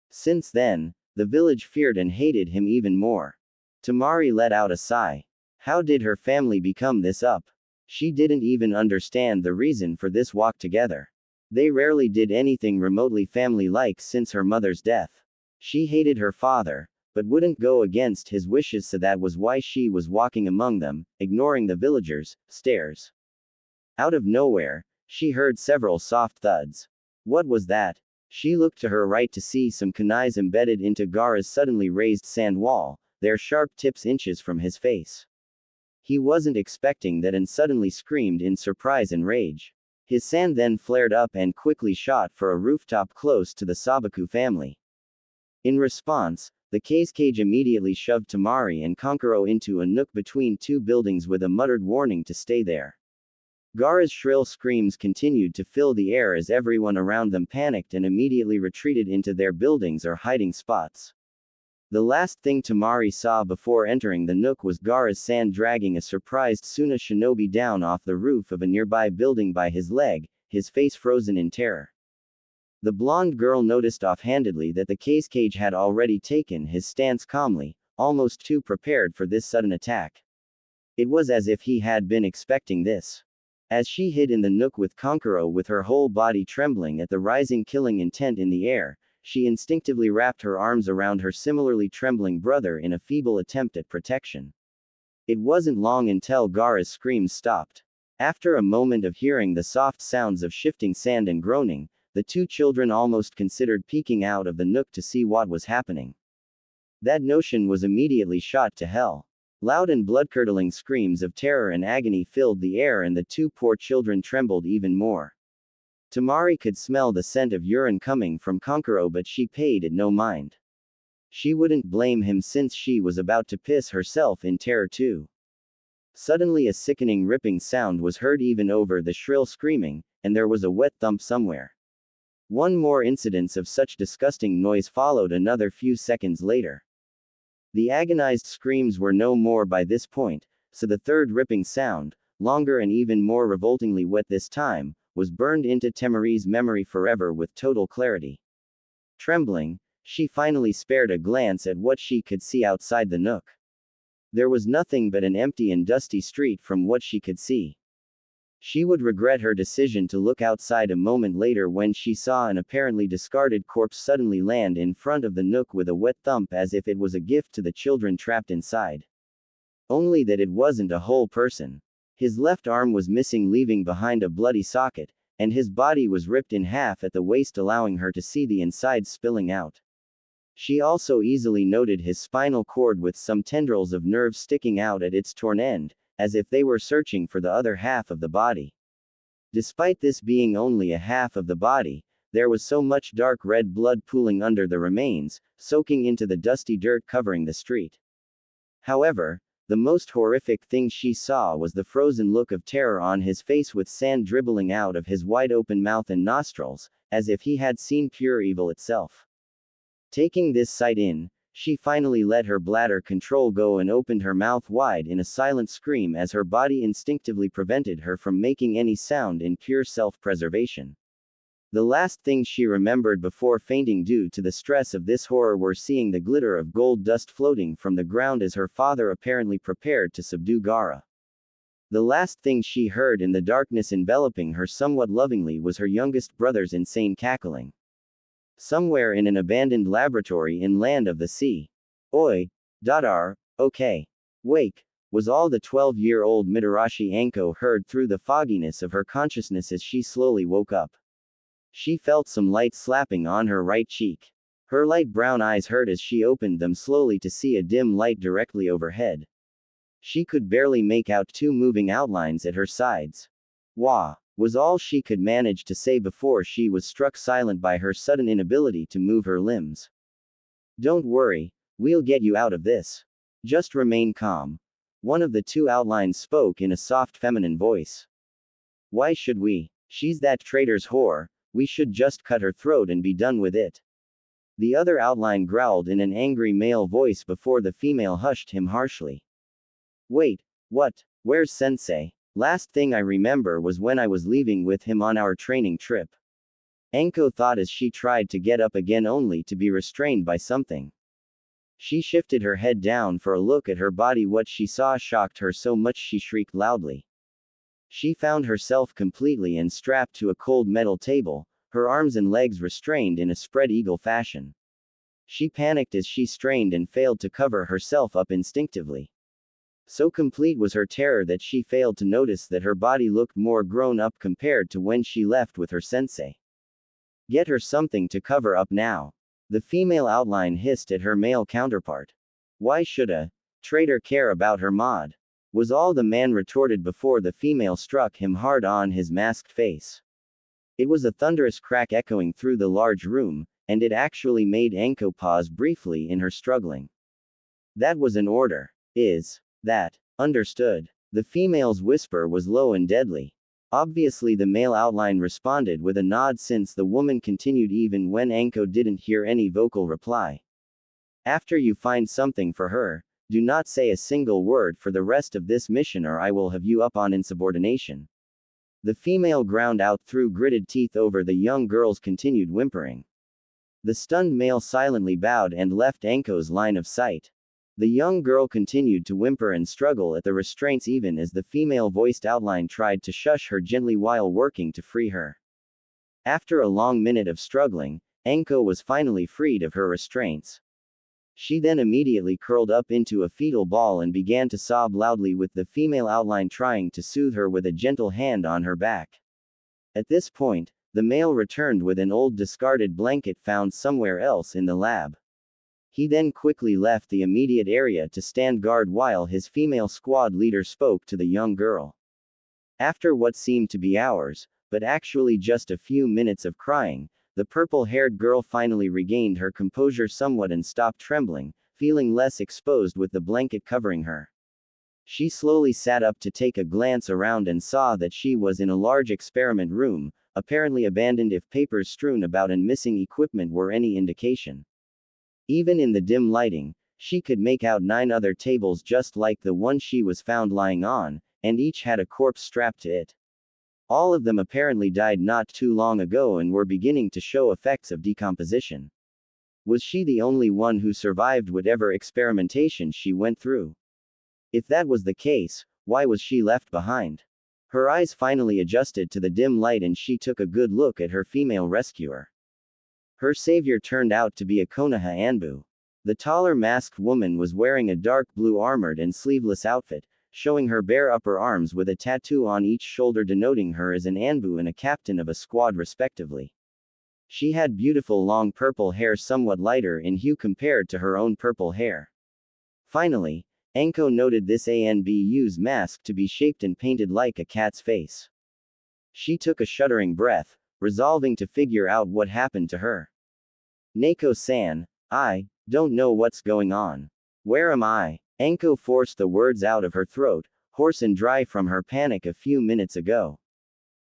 Since then, the village feared and hated him even more. Temari let out a sigh. How did her family become this up? She didn't even understand the reason for this walk together. They rarely did anything remotely family-like since her mother's death. She hated her father, but wouldn't go against his wishes, so that was why she was walking among them, ignoring the villagers' stares. Out of nowhere, she heard several soft thuds. What was that? She looked to her right to see some kunais embedded into Gaara's suddenly raised sand wall, their sharp tips inches from his face. He wasn't expecting that and suddenly screamed in surprise and rage. His sand then flared up and quickly shot for a rooftop close to the Sabaku family. In response, the cage immediately shoved Temari and Kankuro into a nook between two buildings with a muttered warning to stay there. Gaara's shrill screams continued to fill the air as everyone around them panicked and immediately retreated into their buildings or hiding spots. The last thing Temari saw before entering the nook was Gaara's sand dragging a surprised Suna shinobi down off the roof of a nearby building by his leg, his face frozen in terror. The blonde girl noticed offhandedly that the cage had already taken his stance calmly, almost too prepared for this sudden attack. It was as if he had been expecting this. As she hid in the nook with Kankuro with her whole body trembling at the rising killing intent in the air, she instinctively wrapped her arms around her similarly trembling brother in a feeble attempt at protection. It wasn't long until Gaara's screams stopped. After a moment of hearing the soft sounds of shifting sand and groaning, the two children almost considered peeking out of the nook to see what was happening. That notion was immediately shot to hell. Loud and blood-curdling screams of terror and agony filled the air, and the two poor children trembled even more. Temari could smell the scent of urine coming from Kankuro, but she paid it no mind. She wouldn't blame him since she was about to piss herself in terror too. Suddenly a sickening ripping sound was heard even over the shrill screaming, and there was a wet thump somewhere. One more incident of such disgusting noise followed another few seconds later. The agonized screams were no more by this point, so the third ripping sound, longer and even more revoltingly wet this time, was burned into Temari's memory forever with total clarity. Trembling, she finally spared a glance at what she could see outside the nook. There was nothing but an empty and dusty street from what she could see. She would regret her decision to look outside a moment later when she saw an apparently discarded corpse suddenly land in front of the nook with a wet thump as if it was a gift to the children trapped inside. Only that it wasn't a whole person. His left arm was missing, leaving behind a bloody socket, and his body was ripped in half at the waist, allowing her to see the insides spilling out. She also easily noted his spinal cord with some tendrils of nerve sticking out at its torn end, as if they were searching for the other half of the body. Despite this being only a half of the body, there was so much dark red blood pooling under the remains, soaking into the dusty dirt covering the street. However, the most horrific thing she saw was the frozen look of terror on his face, with sand dribbling out of his wide-open mouth and nostrils, as if he had seen pure evil itself. Taking this sight in, she finally let her bladder control go and opened her mouth wide in a silent scream as her body instinctively prevented her from making any sound in pure self-preservation. The last thing she remembered before fainting due to the stress of this horror were seeing the glitter of gold dust floating from the ground as her father apparently prepared to subdue Gaara. The last thing she heard in the darkness enveloping her somewhat lovingly was her youngest brother's insane cackling. Somewhere in an abandoned laboratory in Land of the Sea. Oi, Dadar, okay. Wake, was all the 12-year-old Mitarashi Anko heard through the fogginess of her consciousness as she slowly woke up. She felt some light slapping on her right cheek. Her light brown eyes hurt as she opened them slowly to see a dim light directly overhead. She could barely make out two moving outlines at her sides. Wah! was all she could manage to say before she was struck silent by her sudden inability to move her limbs. Don't worry, we'll get you out of this. Just remain calm. One of the two outlines spoke in a soft feminine voice. Why should we? She's that traitor's whore, we should just cut her throat and be done with it. The other outline growled in an angry male voice before the female hushed him harshly. Wait, what? Where's sensei? Last thing I remember was when I was leaving with him on our training trip. Anko thought as she tried to get up again only to be restrained by something. She shifted her head down for a look at her body. What she saw shocked her so much she shrieked loudly. She found herself completely and strapped to a cold metal table, her arms and legs restrained in a spread eagle fashion. She panicked as she strained and failed to cover herself up instinctively. So complete was her terror that she failed to notice that her body looked more grown up compared to when she left with her sensei. Get her something to cover up now. The female outline hissed at her male counterpart. Why should a traitor care about her mod? Was all the man retorted before the female struck him hard on his masked face. It was a thunderous crack echoing through the large room, and it actually made Anko pause briefly in her struggling. That was an order. Is that understood? The female's whisper was low and deadly. Obviously the male outline responded with a nod since the woman continued even when Anko didn't hear any vocal reply. After you find something for her, do not say a single word for the rest of this mission or I will have you up on insubordination. The female ground out through gritted teeth over the young girl's continued whimpering. The stunned male silently bowed and left Anko's line of sight. The young girl continued to whimper and struggle at the restraints even as the female-voiced outline tried to shush her gently while working to free her. After a long minute of struggling, Anko was finally freed of her restraints. She then immediately curled up into a fetal ball and began to sob loudly with the female outline trying to soothe her with a gentle hand on her back. At this point, the male returned with an old discarded blanket found somewhere else in the lab. He then quickly left the immediate area to stand guard while his female squad leader spoke to the young girl. After what seemed to be hours, but actually just a few minutes of crying, the purple-haired girl finally regained her composure somewhat and stopped trembling, feeling less exposed with the blanket covering her. She slowly sat up to take a glance around and saw that she was in a large experiment room, apparently abandoned if papers strewn about and missing equipment were any indication. Even in the dim lighting, she could make out 9 other tables just like the one she was found lying on, and each had a corpse strapped to it. All of them apparently died not too long ago and were beginning to show effects of decomposition. Was she the only one who survived whatever experimentation she went through? If that was the case, why was she left behind? Her eyes finally adjusted to the dim light and she took a good look at her female rescuer. Her savior turned out to be a Konoha Anbu. The taller masked woman was wearing a dark blue armored and sleeveless outfit, showing her bare upper arms with a tattoo on each shoulder denoting her as an Anbu and a captain of a squad respectively. She had beautiful long purple hair somewhat lighter in hue compared to her own purple hair. Finally, Anko noted this Anbu's mask to be shaped and painted like a cat's face. She took a shuddering breath, resolving to figure out what happened to her. Neko-san, I don't know what's going on. Where am I? Anko forced the words out of her throat, hoarse and dry from her panic a few minutes ago.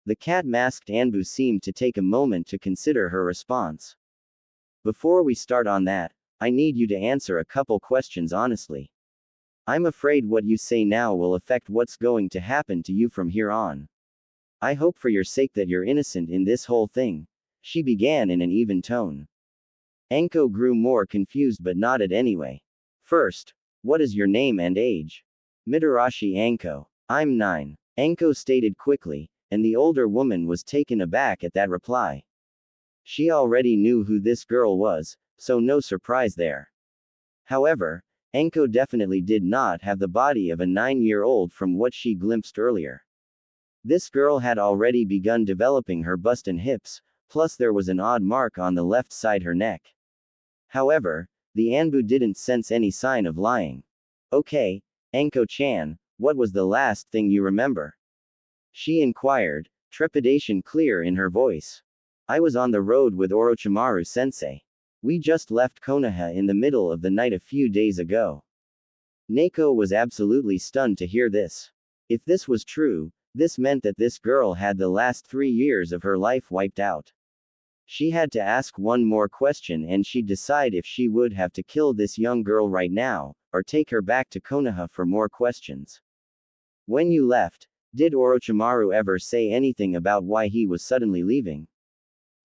The cat-masked Anbu seemed to take a moment to consider her response. Before we start on that, I need you to answer a couple questions honestly. I'm afraid what you say now will affect what's going to happen to you from here on. I hope for your sake that you're innocent in this whole thing, she began in an even tone. Anko grew more confused but nodded anyway. First, what is your name and age? Mitarashi Anko. I'm 9. Anko stated quickly, and the older woman was taken aback at that reply. She already knew who this girl was, so no surprise there. However, Anko definitely did not have the body of a 9-year-old from what she glimpsed earlier. This girl had already begun developing her bust and hips, plus there was an odd mark on the left side her neck. However, the Anbu didn't sense any sign of lying. Okay, Anko-chan, what was the last thing you remember? She inquired, trepidation clear in her voice. I was on the road with Orochimaru sensei. We just left Konoha in the middle of the night a few days ago. Neko was absolutely stunned to hear this. If this was true, this meant that this girl had the last 3 years of her life wiped out. She had to ask one more question and she'd decide if she would have to kill this young girl right now, or take her back to Konoha for more questions. When you left, did Orochimaru ever say anything about why he was suddenly leaving?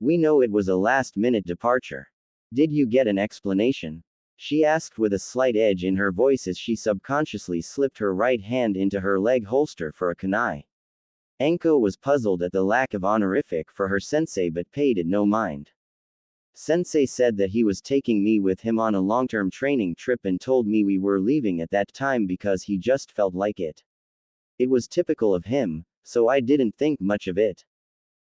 We know it was a last-minute departure. Did you get an explanation? She asked with a slight edge in her voice as she subconsciously slipped her right hand into her leg holster for a kunai. Anko was puzzled at the lack of honorific for her sensei but paid it no mind. Sensei said that he was taking me with him on a long-term training trip and told me we were leaving at that time because he just felt like it. It was typical of him, so I didn't think much of it.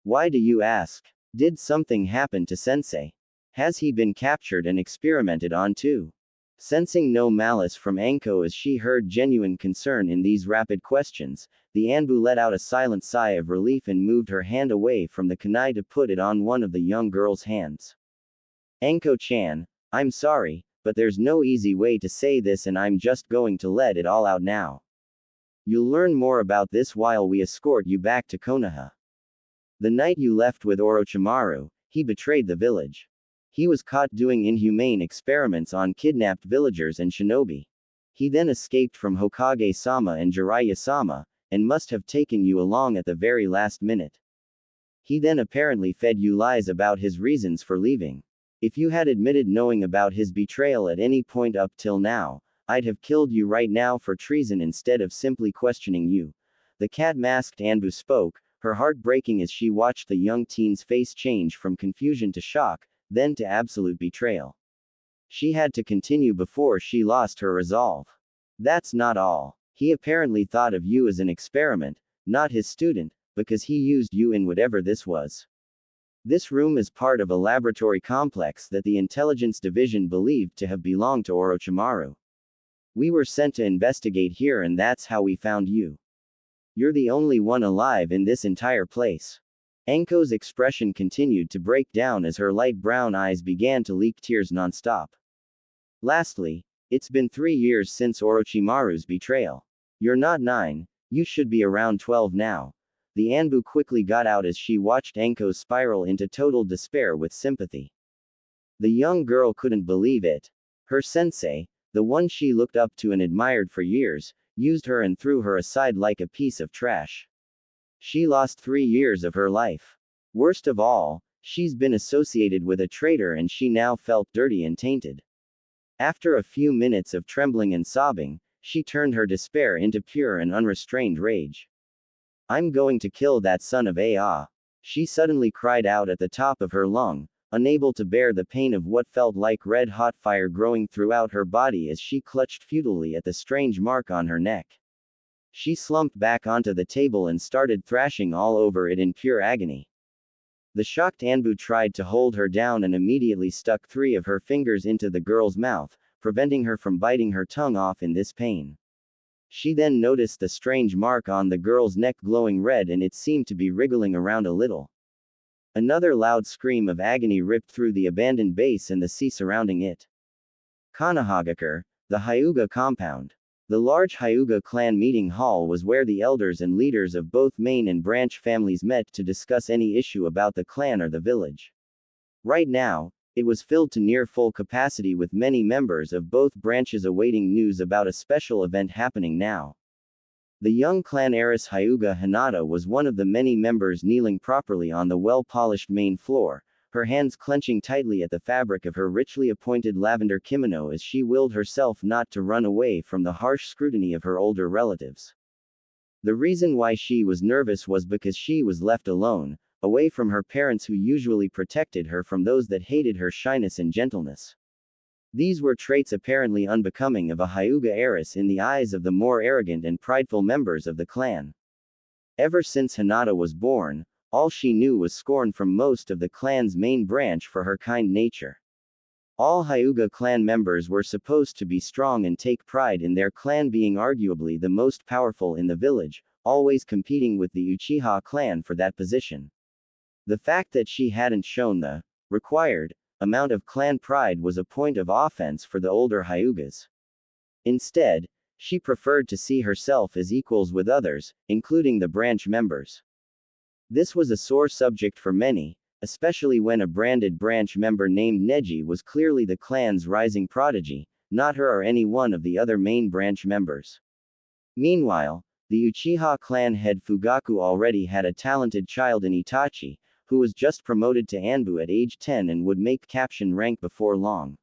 Why do you ask? Did something happen to sensei? Has he been captured and experimented on too? Sensing no malice from Anko as she heard genuine concern in these rapid questions, the Anbu let out a silent sigh of relief and moved her hand away from the kunai to put it on one of the young girl's hands. Anko-chan, I'm sorry, but there's no easy way to say this and I'm just going to let it all out now. You'll learn more about this while we escort you back to Konoha. The night you left with Orochimaru, he betrayed the village. He was caught doing inhumane experiments on kidnapped villagers and shinobi. He then escaped from Hokage-sama and Jiraiya-sama, and must have taken you along at the very last minute. He then apparently fed you lies about his reasons for leaving. If you had admitted knowing about his betrayal at any point up till now, I'd have killed you right now for treason instead of simply questioning you. The cat-masked Anbu spoke, her heart breaking as she watched the young teen's face change from confusion to shock, then to absolute betrayal. She had to continue before she lost her resolve. That's not all. He apparently thought of you as an experiment, not his student, because he used you in whatever this was. This room is part of a laboratory complex that the intelligence division believed to have belonged to Orochimaru. We were sent to investigate here and that's how we found you. You're the only one alive in this entire place. Anko's expression continued to break down as her light brown eyes began to leak tears nonstop. Lastly, it's been 3 years since Orochimaru's betrayal. You're not 9, you should be around 12 now. The Anbu quickly got out as she watched Anko spiral into total despair with sympathy. The young girl couldn't believe it. Her sensei, the one she looked up to and admired for years, used her and threw her aside like a piece of trash. She lost 3 years of her life. Worst of all, she's been associated with a traitor and she now felt dirty and tainted. After a few minutes of trembling and sobbing, she turned her despair into pure and unrestrained rage. I'm going to kill that son of a. She suddenly cried out at the top of her lung, unable to bear the pain of what felt like red-hot fire growing throughout her body as she clutched futilely at the strange mark on her neck. She slumped back onto the table and started thrashing all over it in pure agony. The shocked Anbu tried to hold her down and immediately stuck 3 of her fingers into the girl's mouth, preventing her from biting her tongue off in this pain. She then noticed the strange mark on the girl's neck glowing red and it seemed to be wriggling around a little. Another loud scream of agony ripped through the abandoned base and the sea surrounding it. Konohagakure, the Hyuga compound. The large Hyuga clan meeting hall was where the elders and leaders of both main and branch families met to discuss any issue about the clan or the village. Right now, it was filled to near full capacity with many members of both branches awaiting news about a special event happening now. The young clan heiress Hyuga Hinata was one of the many members kneeling properly on the well-polished main floor, her hands clenching tightly at the fabric of her richly appointed lavender kimono as she willed herself not to run away from the harsh scrutiny of her older relatives. The reason why she was nervous was because she was left alone, away from her parents who usually protected her from those that hated her shyness and gentleness. These were traits apparently unbecoming of a Hyuga heiress in the eyes of the more arrogant and prideful members of the clan. Ever since Hinata was born, all she knew was scorn from most of the clan's main branch for her kind nature. All Hyuga clan members were supposed to be strong and take pride in their clan being arguably the most powerful in the village, always competing with the Uchiha clan for that position. The fact that she hadn't shown the required amount of clan pride was a point of offense for the older Hyugas. Instead, she preferred to see herself as equals with others, including the branch members. This was a sore subject for many, especially when a branded branch member named Neji was clearly the clan's rising prodigy, not her or any one of the other main branch members. Meanwhile, the Uchiha clan head Fugaku already had a talented child in Itachi, who was just promoted to Anbu at age 10 and would make captain rank before long.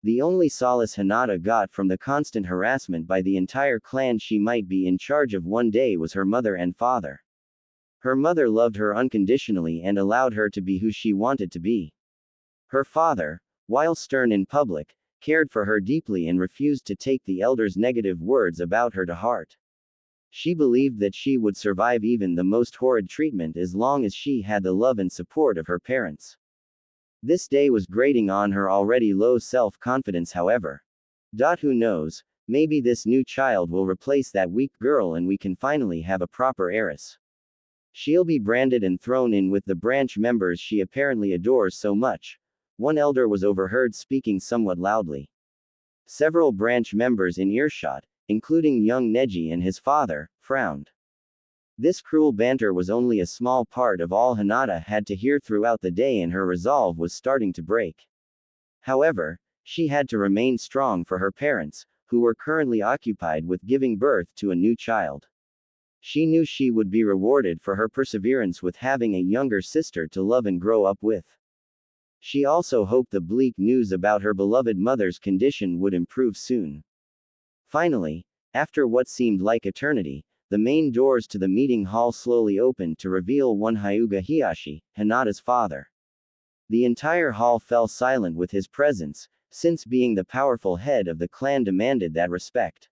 The only solace Hinata got from the constant harassment by the entire clan she might be in charge of one day was her mother and father. Her mother loved her unconditionally and allowed her to be who she wanted to be. Her father, while stern in public, cared for her deeply and refused to take the elder's negative words about her to heart. She believed that she would survive even the most horrid treatment as long as she had the love and support of her parents. This day was grating on her already low self-confidence, however. Who knows, maybe this new child will replace that weak girl and we can finally have a proper heiress. She'll be branded and thrown in with the branch members she apparently adores so much. One elder was overheard speaking somewhat loudly. Several branch members in earshot, including young Neji and his father, frowned. This cruel banter was only a small part of all Hinata had to hear throughout the day, and her resolve was starting to break. However, she had to remain strong for her parents, who were currently occupied with giving birth to a new child. She knew she would be rewarded for her perseverance with having a younger sister to love and grow up with. She also hoped the bleak news about her beloved mother's condition would improve soon. Finally, after what seemed like eternity, the main doors to the meeting hall slowly opened to reveal one Hyuga Hiyashi, Hinata's father. The entire hall fell silent with his presence, since being the powerful head of the clan demanded that respect.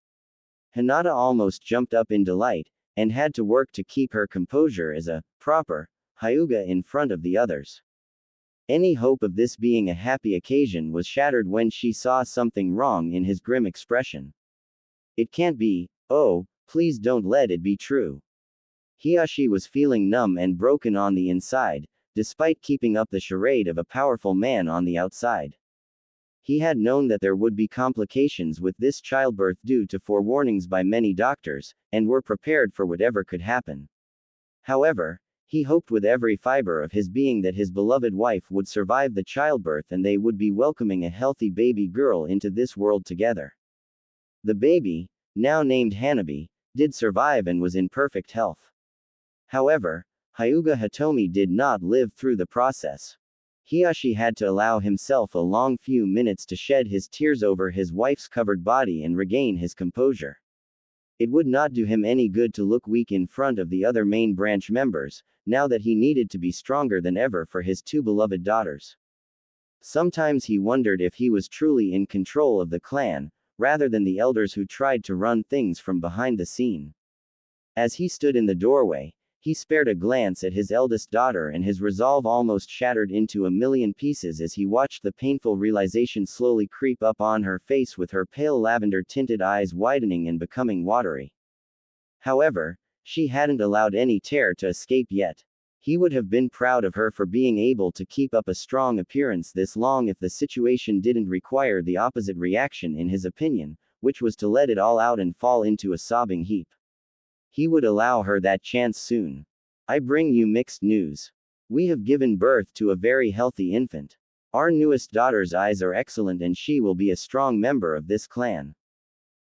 Hinata almost jumped up in delight, and had to work to keep her composure as a proper Hyuga in front of the others. Any hope of this being a happy occasion was shattered when she saw something wrong in his grim expression. It can't be, oh, please don't let it be true. Hiyashi was feeling numb and broken on the inside, despite keeping up the charade of a powerful man on the outside. He had known that there would be complications with this childbirth due to forewarnings by many doctors, and were prepared for whatever could happen. However, he hoped with every fiber of his being that his beloved wife would survive the childbirth and they would be welcoming a healthy baby girl into this world together. The baby, now named Hanabi, did survive and was in perfect health. However, Hyuga Hitomi did not live through the process. Hiyashi had to allow himself a long few minutes to shed his tears over his wife's covered body and regain his composure. It would not do him any good to look weak in front of the other main branch members, now that he needed to be stronger than ever for his two beloved daughters. Sometimes he wondered if he was truly in control of the clan, rather than the elders who tried to run things from behind the scene. As he stood in the doorway, he spared a glance at his eldest daughter, and his resolve almost shattered into a million pieces as he watched the painful realization slowly creep up on her face, with her pale lavender-tinted eyes widening and becoming watery. However, she hadn't allowed any tear to escape yet. He would have been proud of her for being able to keep up a strong appearance this long if the situation didn't require the opposite reaction, in his opinion, which was to let it all out and fall into a sobbing heap. He would allow her that chance soon. I bring you mixed news. We have given birth to a very healthy infant. Our newest daughter's eyes are excellent and she will be a strong member of this clan.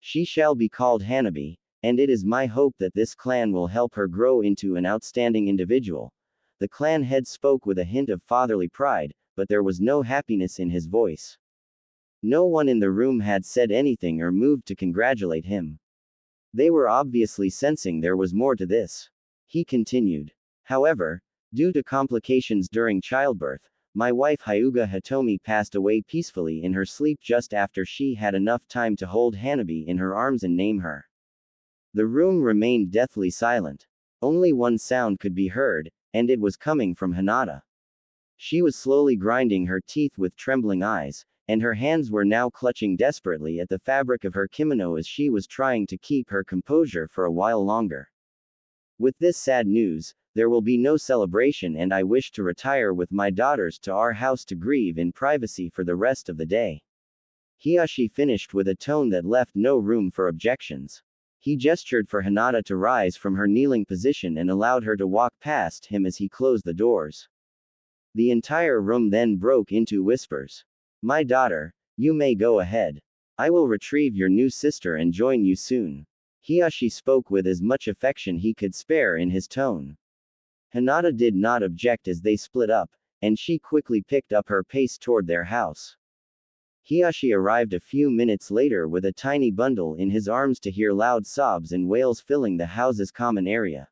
She shall be called Hanabi, and it is my hope that this clan will help her grow into an outstanding individual. The clan head spoke with a hint of fatherly pride, but there was no happiness in his voice. No one in the room had said anything or moved to congratulate him. They were obviously sensing there was more to this. He continued. However, due to complications during childbirth, my wife Hyuga Hitomi passed away peacefully in her sleep just after she had enough time to hold Hanabi in her arms and name her. The room remained deathly silent. Only one sound could be heard, and it was coming from Hinata. She was slowly grinding her teeth with trembling eyes, and her hands were now clutching desperately at the fabric of her kimono as she was trying to keep her composure for a while longer. With this sad news, there will be no celebration and I wish to retire with my daughters to our house to grieve in privacy for the rest of the day. Hiashi finished with a tone that left no room for objections. He gestured for Hinata to rise from her kneeling position and allowed her to walk past him as he closed the doors. The entire room then broke into whispers. My daughter, you may go ahead. I will retrieve your new sister and join you soon. Hiashi spoke with as much affection he could spare in his tone. Hinata did not object as they split up, and she quickly picked up her pace toward their house. Hiashi arrived a few minutes later with a tiny bundle in his arms to hear loud sobs and wails filling the house's common area.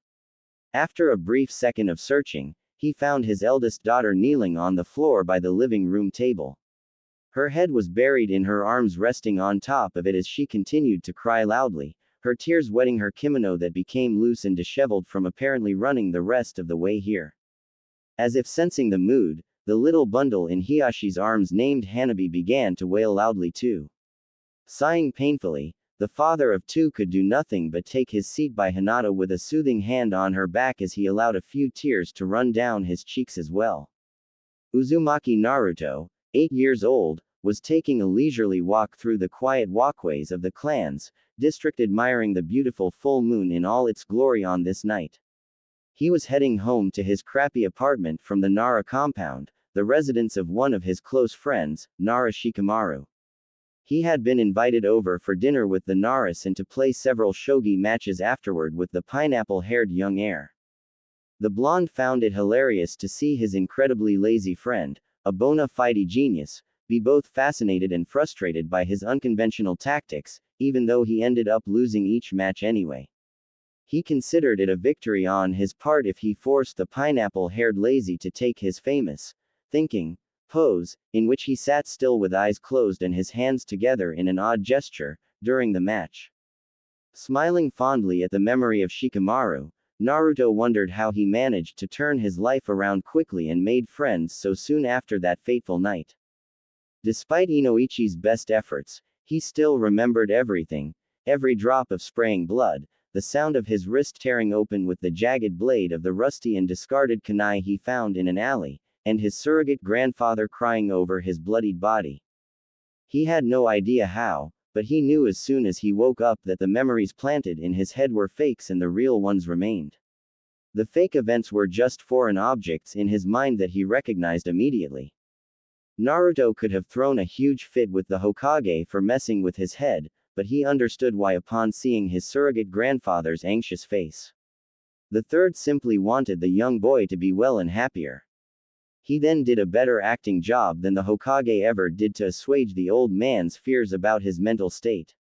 After a brief second of searching, he found his eldest daughter kneeling on the floor by the living room table. Her head was buried in her arms resting on top of it as she continued to cry loudly, her tears wetting her kimono that became loose and disheveled from apparently running the rest of the way here. As if sensing the mood, the little bundle in Hiyashi's arms named Hanabi began to wail loudly too. Sighing painfully, the father of two could do nothing but take his seat by Hinata with a soothing hand on her back as he allowed a few tears to run down his cheeks as well. Uzumaki Naruto, 8 years old, was taking a leisurely walk through the quiet walkways of the clans district admiring the beautiful full moon in all its glory on this night. He was heading home to his crappy apartment from the Nara compound, the residence of one of his close friends, Nara Shikamaru. He had been invited over for dinner with the Naras and to play several shogi matches afterward with the pineapple-haired young heir. The blonde found it hilarious to see his incredibly lazy friend, a bona fide genius, be both fascinated and frustrated by his unconventional tactics, even though he ended up losing each match anyway. He considered it a victory on his part if he forced the pineapple-haired lazy to take his famous thinking pose, in which he sat still with eyes closed and his hands together in an odd gesture, during the match. Smiling fondly at the memory of Shikamaru, Naruto wondered how he managed to turn his life around quickly and made friends so soon after that fateful night. Despite Inoichi's best efforts, he still remembered everything, every drop of spraying blood, the sound of his wrist tearing open with the jagged blade of the rusty and discarded kunai he found in an alley, and his surrogate grandfather crying over his bloodied body. He had no idea how, but he knew as soon as he woke up that the memories planted in his head were fakes and the real ones remained. The fake events were just foreign objects in his mind that he recognized immediately. Naruto could have thrown a huge fit with the Hokage for messing with his head, but he understood why upon seeing his surrogate grandfather's anxious face. The third simply wanted the young boy to be well and happier. He then did a better acting job than the Hokage ever did to assuage the old man's fears about his mental state.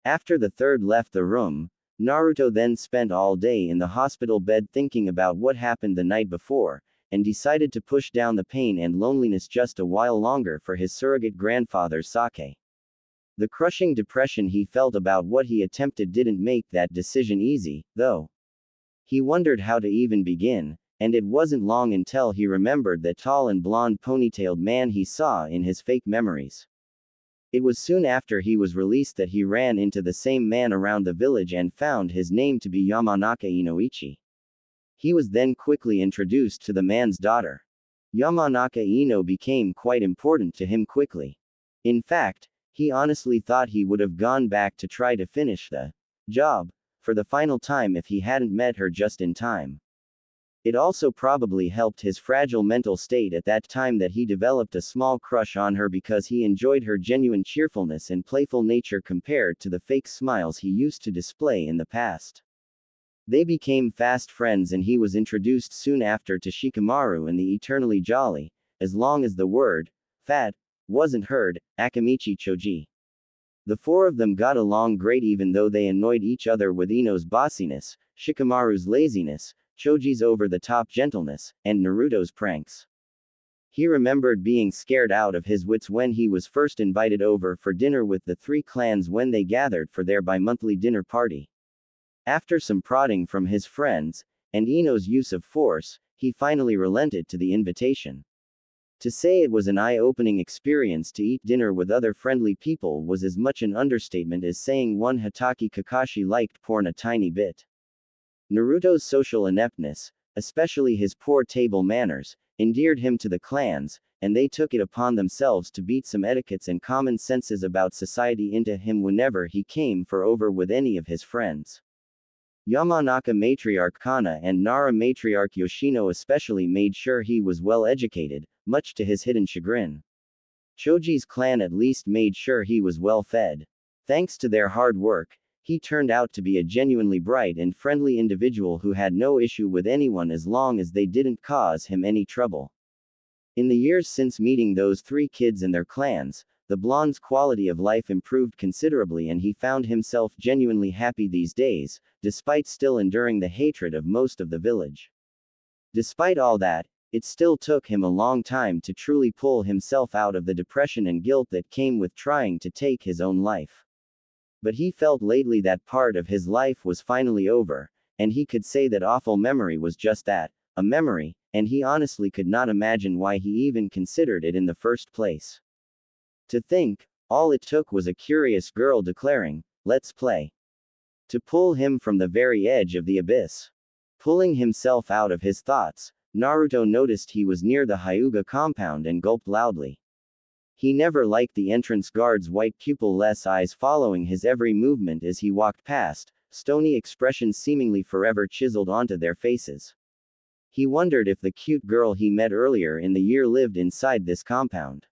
After the third left the room, Naruto then spent all day in the hospital bed thinking about what happened the night before, and decided to push down the pain and loneliness just a while longer for his surrogate grandfather's sake. The crushing depression he felt about what he attempted didn't make that decision easy, though. He wondered how to even begin, and it wasn't long until he remembered that tall and blonde ponytailed man he saw in his fake memories. It was soon after he was released that he ran into the same man around the village and found his name to be Yamanaka Inoichi. He was then quickly introduced to the man's daughter. Yamanaka Ino became quite important to him quickly. In fact, he honestly thought he would have gone back to try to finish the job for the final time if he hadn't met her just in time. It also probably helped his fragile mental state at that time that he developed a small crush on her because he enjoyed her genuine cheerfulness and playful nature compared to the fake smiles he used to display in the past. They became fast friends and he was introduced soon after to Shikamaru and the eternally jolly, as long as the word fat wasn't heard, Akamichi Choji. The four of them got along great even though they annoyed each other with Ino's bossiness, Shikamaru's laziness, Choji's over-the-top gentleness, and Naruto's pranks. He remembered being scared out of his wits when he was first invited over for dinner with the three clans when they gathered for their bi-monthly dinner party. After some prodding from his friends, and Ino's use of force, he finally relented to the invitation. To say it was an eye-opening experience to eat dinner with other friendly people was as much an understatement as saying one Hatake Kakashi liked porn a tiny bit. Naruto's social ineptness, especially his poor table manners, endeared him to the clans, and they took it upon themselves to beat some etiquettes and common senses about society into him whenever he came for over with any of his friends. Yamanaka matriarch Kana and Nara matriarch Yoshino especially made sure he was well educated, much to his hidden chagrin. Choji's clan at least made sure he was well fed. Thanks to their hard work, he turned out to be a genuinely bright and friendly individual who had no issue with anyone as long as they didn't cause him any trouble. In the years since meeting those three kids and their clans, the blonde's quality of life improved considerably and he found himself genuinely happy these days, despite still enduring the hatred of most of the village. Despite all that, it still took him a long time to truly pull himself out of the depression and guilt that came with trying to take his own life. But he felt lately that part of his life was finally over, and he could say that awful memory was just that, a memory, and he honestly could not imagine why he even considered it in the first place. To think, all it took was a curious girl declaring, "Let's play," to pull him from the very edge of the abyss. Pulling himself out of his thoughts, Naruto noticed he was near the Hyuga compound and gulped loudly. He never liked the entrance guard's white pupil-less eyes following his every movement as he walked past, stony expressions seemingly forever chiseled onto their faces. He wondered if the cute girl he met earlier in the year lived inside this compound.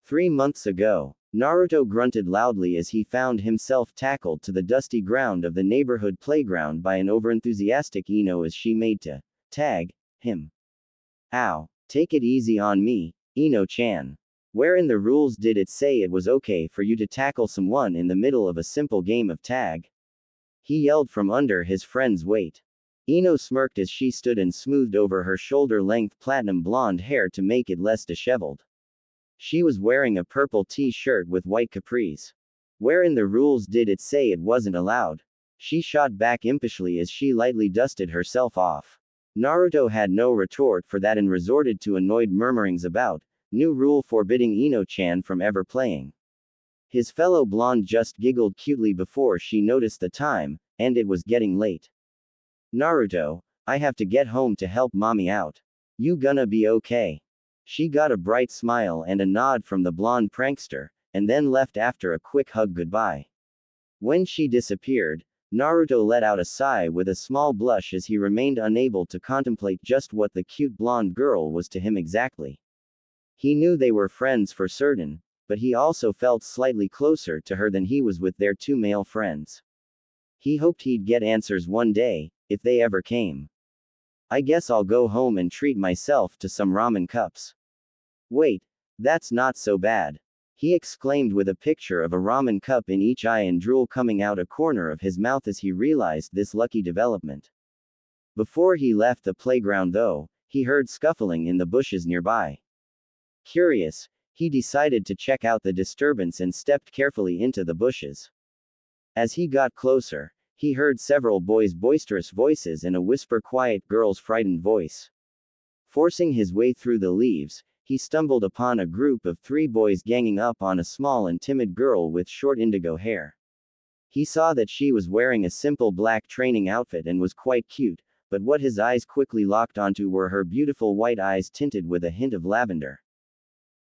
3 months ago, Naruto grunted loudly as he found himself tackled to the dusty ground of the neighborhood playground by an overenthusiastic Ino as she made to tag him. "Ow, take it easy on me, Ino-chan. Where in the rules did it say it was okay for you to tackle someone in the middle of a simple game of tag?" he yelled from under his friend's weight. Ino smirked as she stood and smoothed over her shoulder-length platinum blonde hair to make it less disheveled. She was wearing a purple t-shirt with white capris. "Where in the rules did it say it wasn't allowed?" she shot back impishly as she lightly dusted herself off. Naruto had no retort for that and resorted to annoyed murmurings about new rule forbidding Ino-chan from ever playing. His fellow blonde just giggled cutely before she noticed the time, and it was getting late. "Naruto, I have to get home to help mommy out. You gonna be okay?" She got a bright smile and a nod from the blonde prankster, and then left after a quick hug goodbye. When she disappeared, Naruto let out a sigh with a small blush as he remained unable to contemplate just what the cute blonde girl was to him exactly. He knew they were friends for certain, but he also felt slightly closer to her than he was with their two male friends. He hoped he'd get answers one day, if they ever came. "I guess I'll go home and treat myself to some ramen cups." "Wait, that's not so bad," he exclaimed with a picture of a ramen cup in each eye and drool coming out a corner of his mouth as he realized this lucky development. Before he left the playground though, he heard scuffling in the bushes nearby. Curious, he decided to check out the disturbance and stepped carefully into the bushes. As he got closer, he heard several boys' boisterous voices and a whisper-quiet girl's frightened voice. Forcing his way through the leaves, he stumbled upon a group of 3 boys ganging up on a small and timid girl with short indigo hair. He saw that she was wearing a simple black training outfit and was quite cute, but what his eyes quickly locked onto were her beautiful white eyes tinted with a hint of lavender.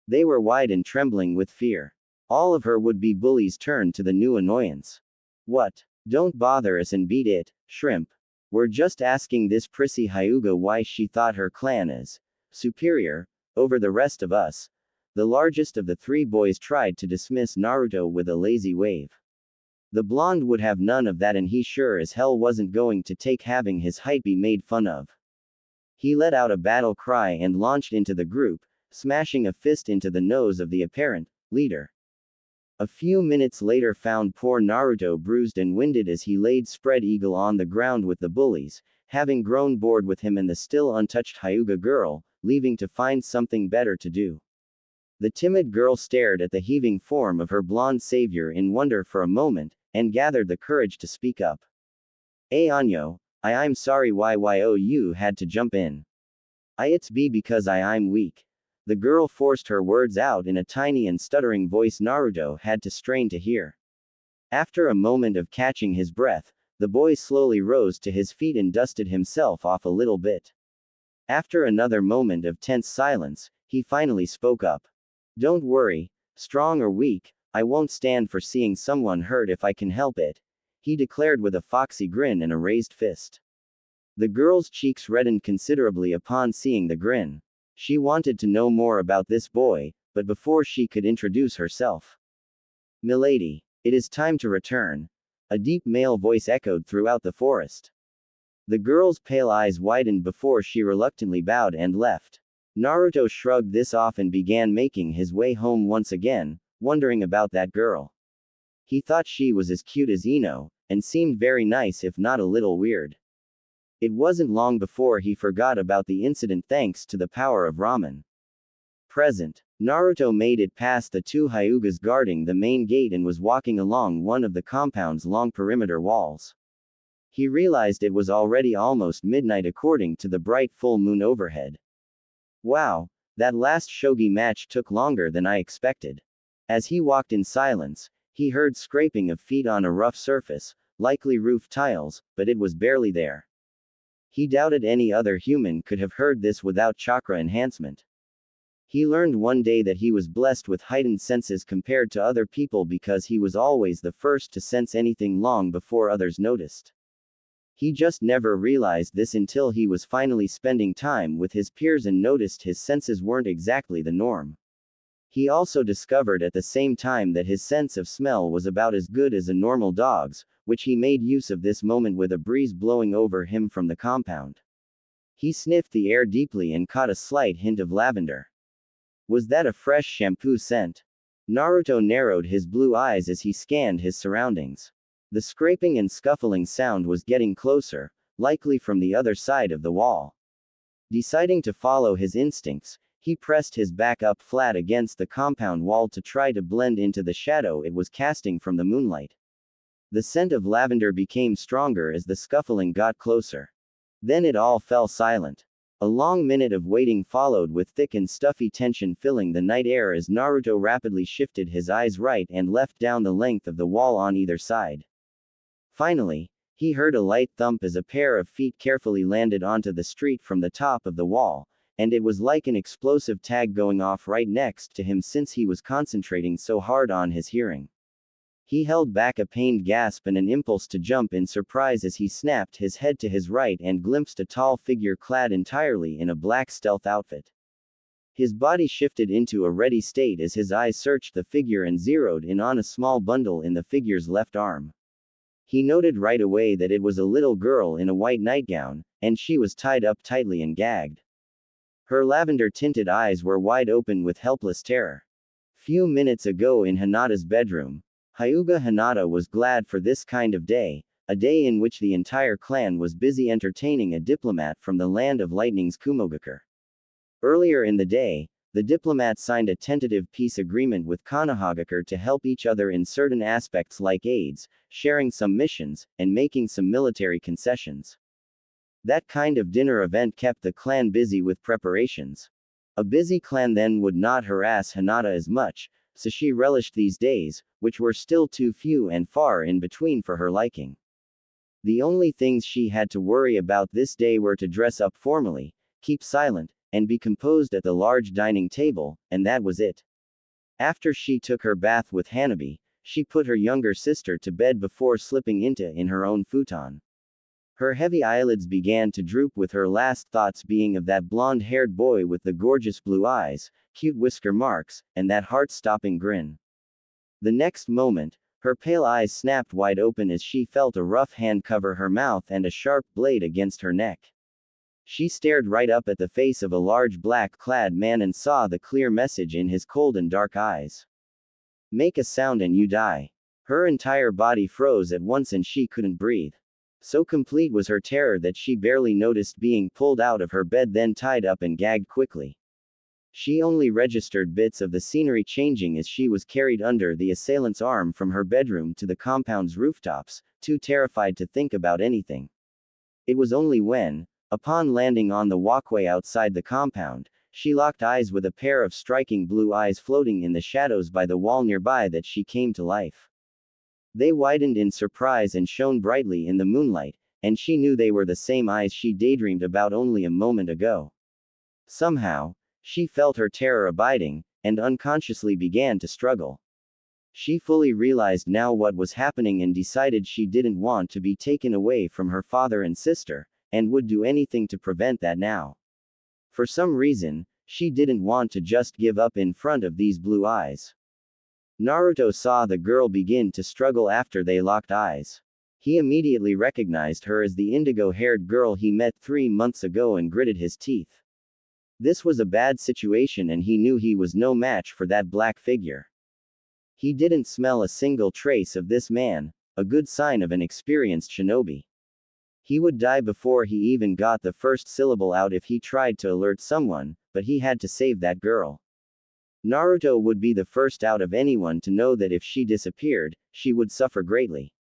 They were wide and trembling with fear. All of her would-be bullies turned to the new annoyance. "What? Don't bother us and beat it, shrimp. We're just asking this prissy Hyuga why she thought her clan is superior over the rest of us." The largest of the 3 boys tried to dismiss Naruto with a lazy wave. The blonde would have none of that, and he sure as hell wasn't going to take having his height be made fun of. He let out a battle cry and launched into the group, smashing a fist into the nose of the apparent leader. A few minutes later found poor Naruto bruised and winded as he laid spread eagle on the ground with the bullies, having grown bored with him and the still untouched Hyuga girl, leaving to find something better to do. The timid girl stared at the heaving form of her blonde savior in wonder for a moment, and gathered the courage to speak up. "Anyo, I'm sorry you had to jump in. It's because I'm weak." The girl forced her words out in a tiny and stuttering voice Naruto had to strain to hear. After a moment of catching his breath, The boy slowly rose to his feet and dusted himself off a little bit. After another moment of tense silence, he finally spoke up. "Don't worry, strong or weak, I won't stand for seeing someone hurt if I can help it," he declared with a foxy grin and a raised fist. The girl's cheeks reddened considerably upon seeing the grin. She wanted to know more about this boy, but before she could introduce herself. "Milady, it is time to return," a deep male voice echoed throughout the forest. The girl's pale eyes widened before she reluctantly bowed and left. Naruto shrugged this off and began making his way home once again, wondering about that girl. He thought she was as cute as Ino, and seemed very nice if not a little weird. It wasn't long before he forgot about the incident thanks to the power of ramen. Present. Naruto made it past the two Hyugas guarding the main gate and was walking along one of the compound's long perimeter walls. He realized it was already almost midnight according to the bright full moon overhead. Wow, that last shogi match took longer than I expected. As he walked in silence, he heard scraping of feet on a rough surface, likely roof tiles, but it was barely there. He doubted any other human could have heard this without chakra enhancement. He learned one day that he was blessed with heightened senses compared to other people because he was always the first to sense anything long before others noticed. He just never realized this until he was finally spending time with his peers and noticed his senses weren't exactly the norm. He also discovered at the same time that his sense of smell was about as good as a normal dog's, which he made use of this moment with a breeze blowing over him from the compound. He sniffed the air deeply and caught a slight hint of lavender. Was that a fresh shampoo scent? Naruto narrowed his blue eyes as he scanned his surroundings. The scraping and scuffling sound was getting closer, likely from the other side of the wall. Deciding to follow his instincts, he pressed his back up flat against the compound wall to try to blend into the shadow it was casting from the moonlight. The scent of lavender became stronger as the scuffling got closer. Then it all fell silent. A long minute of waiting followed with thick and stuffy tension filling the night air as Naruto rapidly shifted his eyes right and left down the length of the wall on either side. Finally, he heard a light thump as a pair of feet carefully landed onto the street from the top of the wall, and it was like an explosive tag going off right next to him since he was concentrating so hard on his hearing. He held back a pained gasp and an impulse to jump in surprise as he snapped his head to his right and glimpsed a tall figure clad entirely in a black stealth outfit. His body shifted into a ready state as his eyes searched the figure and zeroed in on a small bundle in the figure's left arm. He noted right away that it was a little girl in a white nightgown, and she was tied up tightly and gagged. Her lavender-tinted eyes were wide open with helpless terror. Few minutes ago in Hinata's bedroom, Hyuga Hinata was glad for this kind of day, a day in which the entire clan was busy entertaining a diplomat from the land of lightning's Kumogakure. Earlier in the day, the diplomat signed a tentative peace agreement with Konohagakure to help each other in certain aspects like aids, sharing some missions, and making some military concessions. That kind of dinner event kept the clan busy with preparations. A busy clan then would not harass Hinata as much, so she relished these days, which were still too few and far in between for her liking. The only things she had to worry about this day were to dress up formally, keep silent, and be composed at the large dining table, and that was it. After she took her bath with Hanabi, she put her younger sister to bed before slipping into her own futon. Her heavy eyelids began to droop with her last thoughts being of that blonde-haired boy with the gorgeous blue eyes, cute whisker marks, and that heart-stopping grin. The next moment, her pale eyes snapped wide open as she felt a rough hand cover her mouth and a sharp blade against her neck. She stared right up at the face of a large black-clad man and saw the clear message in his cold and dark eyes. Make a sound and you die. Her entire body froze at once and she couldn't breathe. So complete was her terror that she barely noticed being pulled out of her bed then tied up and gagged quickly. She only registered bits of the scenery changing as she was carried under the assailant's arm from her bedroom to the compound's rooftops, too terrified to think about anything. It was only when, upon landing on the walkway outside the compound, she locked eyes with a pair of striking blue eyes floating in the shadows by the wall nearby that she came to life. They widened in surprise and shone brightly in the moonlight, and she knew they were the same eyes she daydreamed about only a moment ago. Somehow, she felt her terror abiding, and unconsciously began to struggle. She fully realized now what was happening and decided she didn't want to be taken away from her father and sister, and would do anything to prevent that now. For some reason, she didn't want to just give up in front of these blue eyes. Naruto saw the girl begin to struggle after they locked eyes. He immediately recognized her as the indigo-haired girl he met 3 months ago and gritted his teeth. This was a bad situation and he knew he was no match for that black figure. He didn't smell a single trace of this man, a good sign of an experienced shinobi. He would die before he even got the first syllable out if he tried to alert someone, but he had to save that girl. Naruto would be the first out of anyone to know that if she disappeared, she would suffer greatly.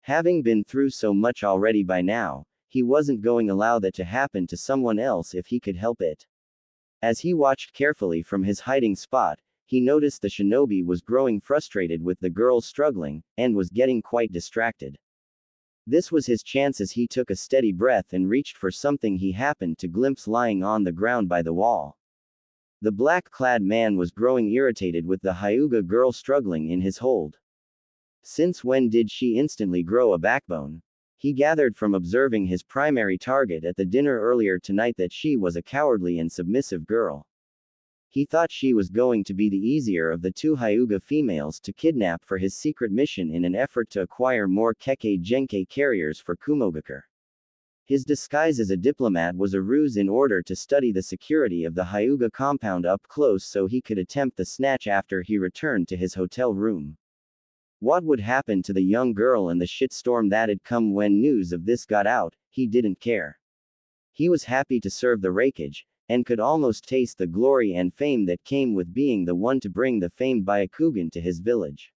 Having been through so much already by now, he wasn't going to allow that to happen to someone else if he could help it. As he watched carefully from his hiding spot, he noticed the shinobi was growing frustrated with the girl struggling, and was getting quite distracted. This was his chance as he took a steady breath and reached for something he happened to glimpse lying on the ground by the wall. The black-clad man was growing irritated with the Hyuga girl struggling in his hold. Since when did she instantly grow a backbone? He gathered from observing his primary target at the dinner earlier tonight that she was a cowardly and submissive girl. He thought she was going to be the easier of the 2 Hyuga females to kidnap for his secret mission in an effort to acquire more Kekkei Genkei carriers for Kumogakure. His disguise as a diplomat was a ruse in order to study the security of the Hyuga compound up close so he could attempt the snatch after he returned to his hotel room. What would happen to the young girl and the shitstorm that had come when news of this got out, he didn't care. He was happy to serve the raikage, and could almost taste the glory and fame that came with being the one to bring the famed Byakugan to his village.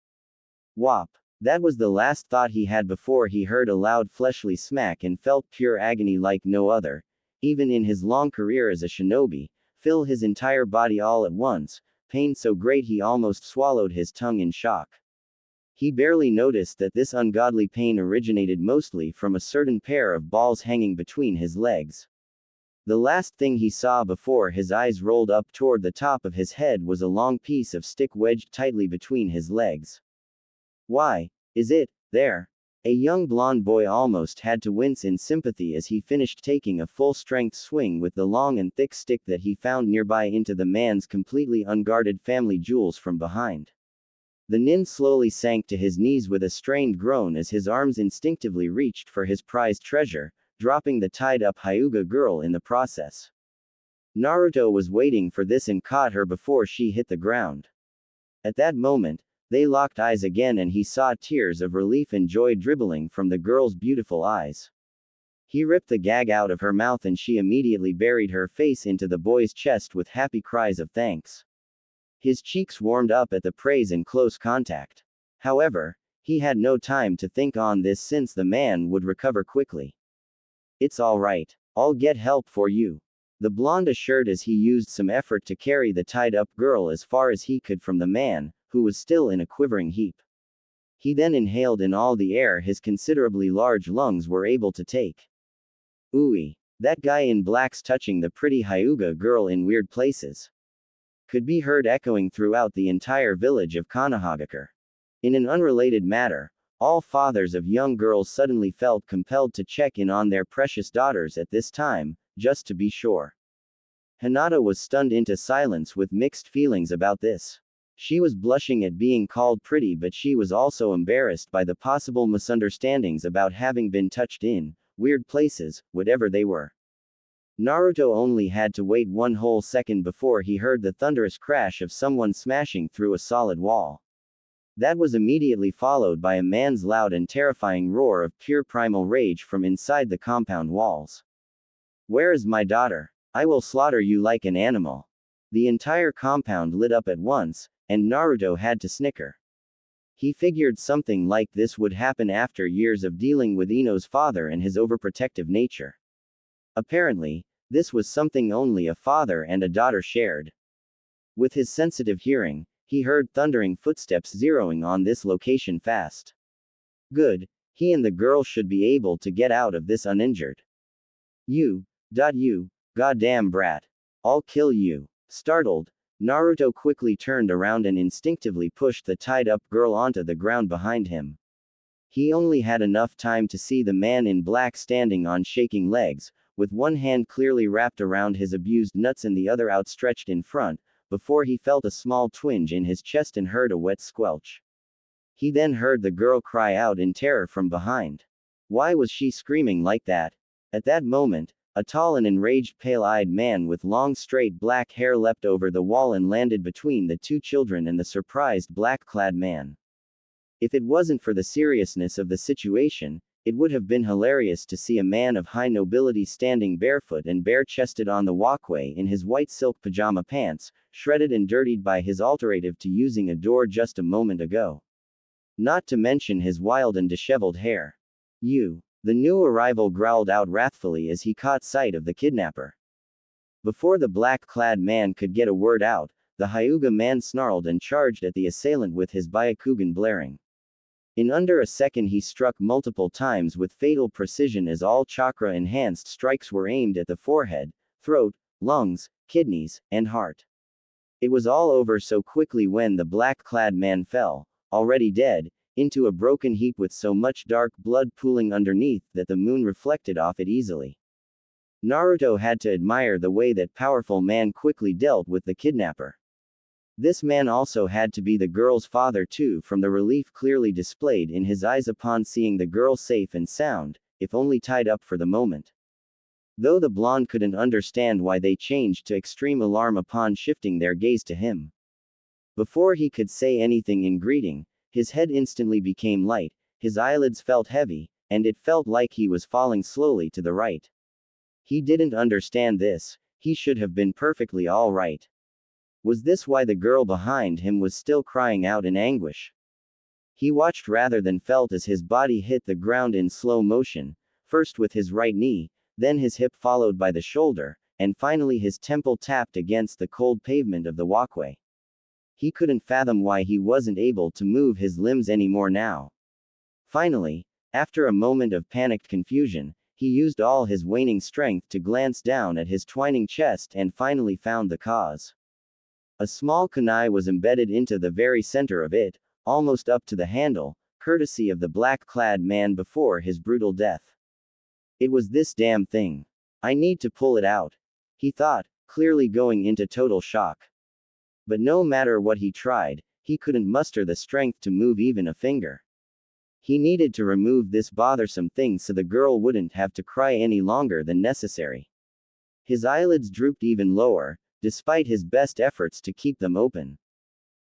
Whop! That was the last thought he had before he heard a loud fleshly smack and felt pure agony like no other, even in his long career as a shinobi, fill his entire body all at once, pain so great he almost swallowed his tongue in shock. He barely noticed that this ungodly pain originated mostly from a certain pair of balls hanging between his legs. The last thing he saw before his eyes rolled up toward the top of his head was a long piece of stick wedged tightly between his legs. Why is it there? A young blonde boy almost had to wince in sympathy as he finished taking a full-strength swing with the long and thick stick that he found nearby into the man's completely unguarded family jewels from behind. The nin slowly sank to his knees with a strained groan as his arms instinctively reached for his prized treasure, dropping the tied-up Hyuga girl in the process. Naruto was waiting for this and caught her before she hit the ground. At that moment, they locked eyes again and he saw tears of relief and joy dribbling from the girl's beautiful eyes. He ripped the gag out of her mouth and she immediately buried her face into the boy's chest with happy cries of thanks. His cheeks warmed up at the praise and close contact. However, he had no time to think on this since the man would recover quickly. It's all right. I'll get help for you, the blonde assured as he used some effort to carry the tied-up girl as far as he could from the man, who was still in a quivering heap. He then inhaled in all the air his considerably large lungs were able to take. Ooey, that guy in black's touching the pretty Hyuga girl in weird places. Could be heard echoing throughout the entire village of Konohagakure. In an unrelated matter, all fathers of young girls suddenly felt compelled to check in on their precious daughters at this time, just to be sure. Hinata was stunned into silence with mixed feelings about this. She was blushing at being called pretty, but she was also embarrassed by the possible misunderstandings about having been touched in weird places, whatever they were. Naruto only had to wait one whole second before he heard the thunderous crash of someone smashing through a solid wall. That was immediately followed by a man's loud and terrifying roar of pure primal rage from inside the compound walls. Where is my daughter? I will slaughter you like an animal. The entire compound lit up at once, and Naruto had to snicker. He figured something like this would happen after years of dealing with Ino's father and his overprotective nature. Apparently, this was something only a father and a daughter shared. With his sensitive hearing, he heard thundering footsteps zeroing on this location fast. Good, he and the girl should be able to get out of this uninjured. You goddamn brat. I'll kill you. Startled, Naruto quickly turned around and instinctively pushed the tied-up girl onto the ground behind him. He only had enough time to see the man in black standing on shaking legs, with one hand clearly wrapped around his abused nuts and the other outstretched in front, before he felt a small twinge in his chest and heard a wet squelch. He then heard the girl cry out in terror from behind. Why was she screaming like that? At that moment, a tall and enraged pale-eyed man with long straight black hair leapt over the wall and landed between the two children and the surprised black-clad man. If it wasn't for the seriousness of the situation, it would have been hilarious to see a man of high nobility standing barefoot and bare-chested on the walkway in his white silk pajama pants, shredded and dirtied by his alternative to using a door just a moment ago. Not to mention his wild and disheveled hair. The new arrival growled out wrathfully as he caught sight of the kidnapper. Before the black-clad man could get a word out, the Hyuga man snarled and charged at the assailant with his Byakugan blaring. In under a second he struck multiple times with fatal precision as all chakra-enhanced strikes were aimed at the forehead, throat, lungs, kidneys, and heart. It was all over so quickly when the black-clad man fell, already dead, into a broken heap with so much dark blood pooling underneath that the moon reflected off it easily. Naruto had to admire the way that powerful man quickly dealt with the kidnapper. This man also had to be the girl's father too, from the relief clearly displayed in his eyes upon seeing the girl safe and sound, if only tied up for the moment. Though the blonde couldn't understand why they changed to extreme alarm upon shifting their gaze to him. Before he could say anything in greeting, his head instantly became light, his eyelids felt heavy, and it felt like he was falling slowly to the right. He didn't understand this, he should have been perfectly all right. Was this why the girl behind him was still crying out in anguish? He watched rather than felt as his body hit the ground in slow motion, first with his right knee, then his hip followed by the shoulder, and finally his temple tapped against the cold pavement of the walkway. He couldn't fathom why he wasn't able to move his limbs anymore now. Finally, after a moment of panicked confusion, he used all his waning strength to glance down at his twining chest and finally found the cause. A small kunai was embedded into the very center of it, almost up to the handle, courtesy of the black-clad man before his brutal death. It was this damn thing. I need to pull it out, he thought, clearly going into total shock. But no matter what he tried, he couldn't muster the strength to move even a finger. He needed to remove this bothersome thing so the girl wouldn't have to cry any longer than necessary. His eyelids drooped even lower, despite his best efforts to keep them open.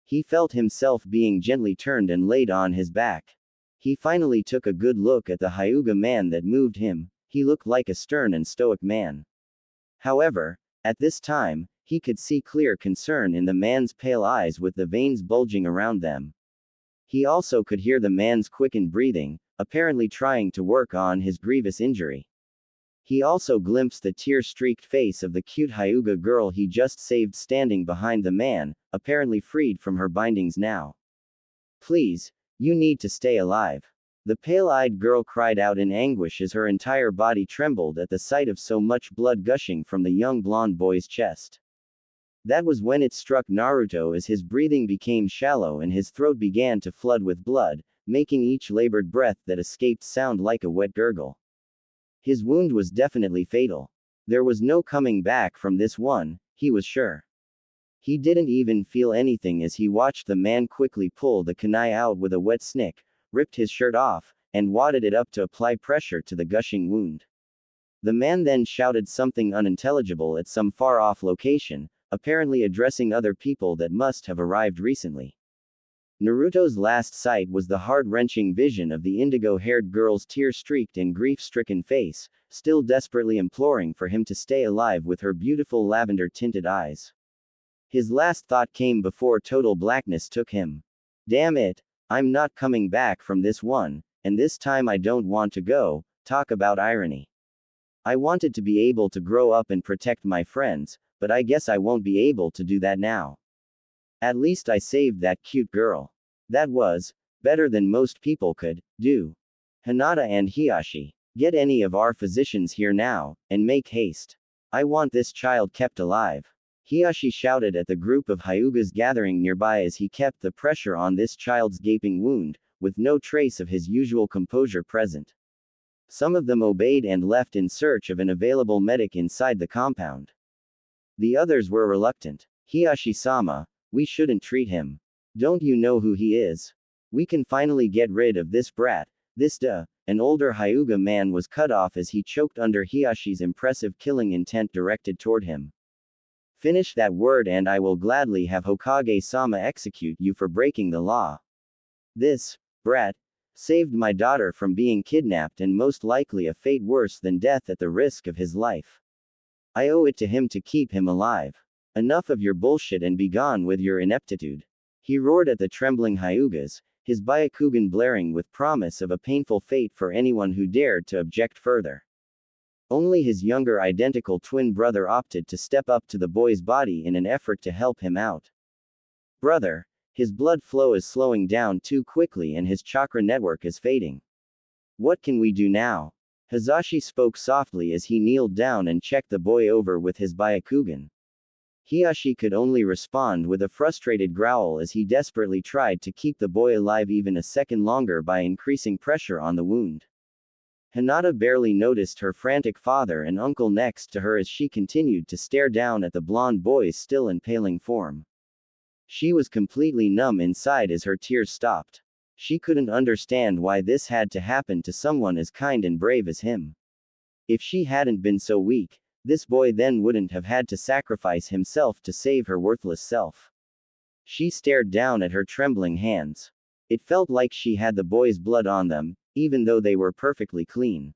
He felt himself being gently turned and laid on his back. He finally took a good look at the Hyuga man that moved him. He looked like a stern and stoic man. However, at this time, he could see clear concern in the man's pale eyes with the veins bulging around them. He also could hear the man's quickened breathing, apparently trying to work on his grievous injury. He also glimpsed the tear-streaked face of the cute Hyuga girl he just saved standing behind the man, apparently freed from her bindings now. Please, you need to stay alive. The pale-eyed girl cried out in anguish as her entire body trembled at the sight of so much blood gushing from the young blonde boy's chest. That was when it struck Naruto as his breathing became shallow and his throat began to flood with blood, making each labored breath that escaped sound like a wet gurgle. His wound was definitely fatal. There was no coming back from this one, he was sure. He didn't even feel anything as he watched the man quickly pull the kunai out with a wet snick, ripped his shirt off, and wadded it up to apply pressure to the gushing wound. The man then shouted something unintelligible at some far-off location, apparently addressing other people that must have arrived recently. Naruto's last sight was the heart-wrenching vision of the indigo-haired girl's tear-streaked and grief-stricken face, still desperately imploring for him to stay alive with her beautiful lavender-tinted eyes. His last thought came before total blackness took him. Damn it, I'm not coming back from this one, and this time I don't want to go. Talk about irony. I wanted to be able to grow up and protect my friends, but I guess I won't be able to do that now. At least I saved that cute girl. That was Better than most people could do. Hinata and Hiashi, get any of our physicians here now, and make haste. I want this child kept alive. Hiashi shouted at the group of Hyugas gathering nearby as he kept the pressure on this child's gaping wound, with no trace of his usual composure present. Some of them obeyed and left in search of an available medic inside the compound. The others were reluctant. Hiashi-sama, we shouldn't treat him. Don't you know who he is? We can finally get rid of this brat. An older Hyuga man was cut off as he choked under Hiashi's impressive killing intent directed toward him. Finish that word and I will gladly have Hokage-sama execute you for breaking the law. This brat saved my daughter from being kidnapped and most likely a fate worse than death at the risk of his life. I owe it to him to keep him alive. Enough of your bullshit and be gone with your ineptitude. He roared at the trembling Hyugas, his Byakugan blaring with promise of a painful fate for anyone who dared to object further. Only his younger identical twin brother opted to step up to the boy's body in an effort to help him out. Brother, his blood flow is slowing down too quickly and his chakra network is fading. What can we do now? Hazashi spoke softly as he kneeled down and checked the boy over with his Byakugan. Hiashi could only respond with a frustrated growl as he desperately tried to keep the boy alive even a second longer by increasing pressure on the wound. Hinata barely noticed her frantic father and uncle next to her as she continued to stare down at the blonde boy's still impaling form. She was completely numb inside as her tears stopped. She couldn't understand why this had to happen to someone as kind and brave as him. If she hadn't been so weak, this boy then wouldn't have had to sacrifice himself to save her worthless self. She stared down at her trembling hands. It felt like she had the boy's blood on them, even though they were perfectly clean.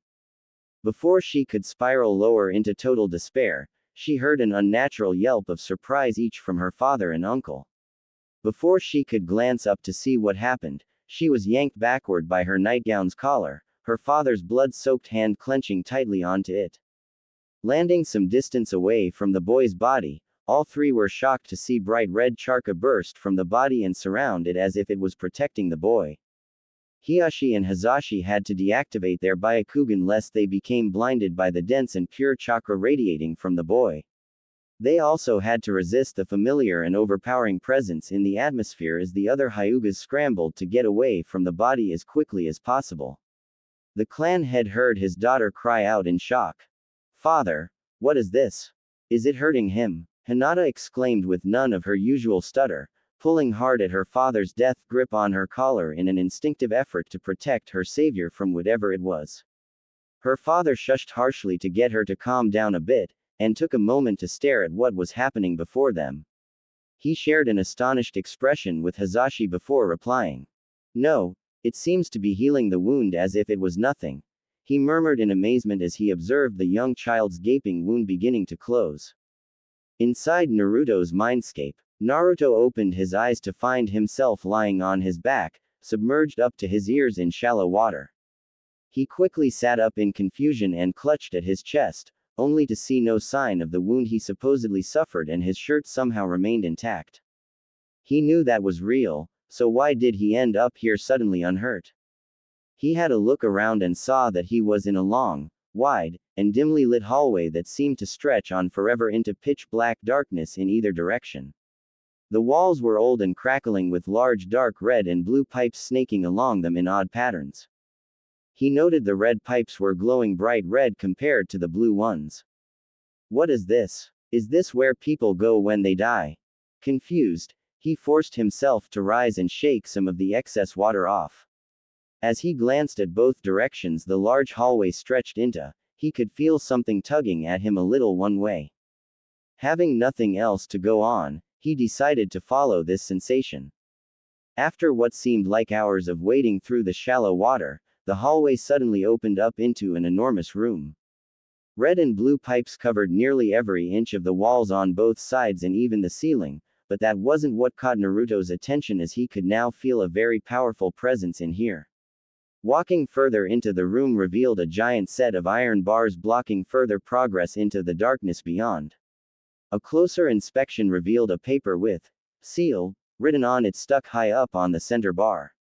Before she could spiral lower into total despair, she heard an unnatural yelp of surprise each from her father and uncle. Before she could glance up to see what happened, she was yanked backward by her nightgown's collar, her father's blood-soaked hand clenching tightly onto it. Landing some distance away from the boy's body, all three were shocked to see bright red chakra burst from the body and surround it as if it was protecting the boy. Hiashi and Hazashi had to deactivate their Byakugan lest they became blinded by the dense and pure chakra radiating from the boy. They also had to resist the familiar and overpowering presence in the atmosphere as the other Hyugas scrambled to get away from the body as quickly as possible. The clan head heard his daughter cry out in shock. Father, what is this? Is it hurting him? Hinata exclaimed with none of her usual stutter, pulling hard at her father's death grip on her collar in an instinctive effort to protect her savior from whatever it was. Her father shushed harshly to get her to calm down a bit, and took a moment to stare at what was happening before them. He shared an astonished expression with Hazashi before replying. No, it seems to be healing the wound as if it was nothing, he murmured in amazement as he observed the young child's gaping wound beginning to close. Inside Naruto's mindscape, Naruto opened his eyes to find himself lying on his back, submerged up to his ears in shallow water. He quickly sat up in confusion and clutched at his chest, only to see no sign of the wound he supposedly suffered and his shirt somehow remained intact. He knew that was real, so why did he end up here suddenly unhurt? He had a look around and saw that he was in a long, wide, and dimly lit hallway that seemed to stretch on forever into pitch-black darkness in either direction. The walls were old and crackling with large dark red and blue pipes snaking along them in odd patterns. He noted the red pipes were glowing bright red compared to the blue ones. What is this? Is this where people go when they die? Confused, he forced himself to rise and shake some of the excess water off. As he glanced at both directions the large hallway stretched into, he could feel something tugging at him a little one way. Having nothing else to go on, he decided to follow this sensation. After what seemed like hours of wading through the shallow water, the hallway suddenly opened up into an enormous room. Red and blue pipes covered nearly every inch of the walls on both sides and even the ceiling, but that wasn't what caught Naruto's attention as he could now feel a very powerful presence in here. Walking further into the room revealed a giant set of iron bars blocking further progress into the darkness beyond. A closer inspection revealed a paper with seal written on it stuck high up on the center bar.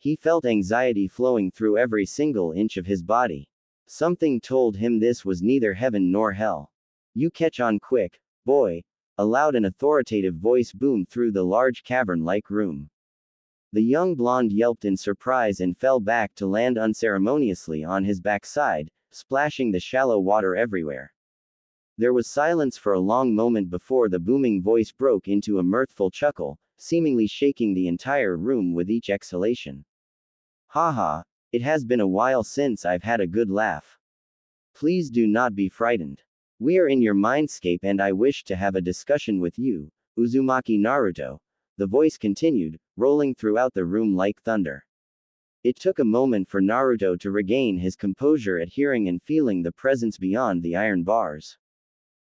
He felt anxiety flowing through every single inch of his body. Something told him this was neither heaven nor hell. You catch on quick, boy. A loud and authoritative voice boomed through the large cavern-like room. The young blonde yelped in surprise and fell back to land unceremoniously on his backside, splashing the shallow water everywhere. There was silence for a long moment before the booming voice broke into a mirthful chuckle, seemingly shaking the entire room with each exhalation. Haha, it has been a while since I've had a good laugh. Please do not be frightened. We are in your mindscape and I wish to have a discussion with you, Uzumaki Naruto. The voice continued, rolling throughout the room like thunder. It took a moment for Naruto to regain his composure at hearing and feeling the presence beyond the iron bars.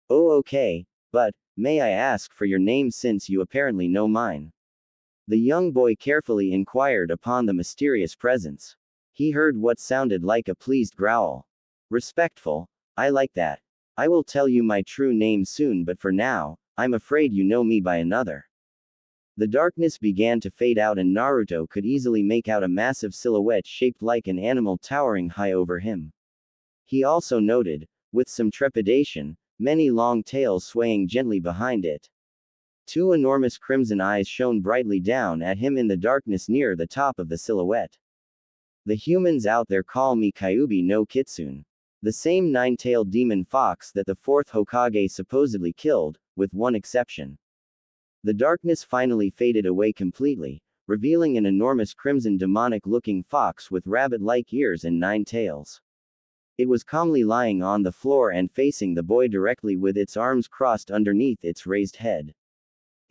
Oh okay, but, may I ask for your name since you apparently know mine? The young boy carefully inquired upon the mysterious presence. He heard what sounded like a pleased growl. Respectful, I like that. I will tell you my true name soon, but for now, I'm afraid you know me by another. The darkness began to fade out and Naruto could easily make out a massive silhouette shaped like an animal towering high over him. He also noted, with some trepidation, many long tails swaying gently behind it. Two enormous crimson eyes shone brightly down at him in the darkness near the top of the silhouette. The humans out there call me Kyuubi no Kitsune. The same nine-tailed demon fox that the fourth Hokage supposedly killed, with one exception. The darkness finally faded away completely, revealing an enormous crimson demonic-looking fox with rabbit-like ears and 9 tails. It was calmly lying on the floor and facing the boy directly with its arms crossed underneath its raised head.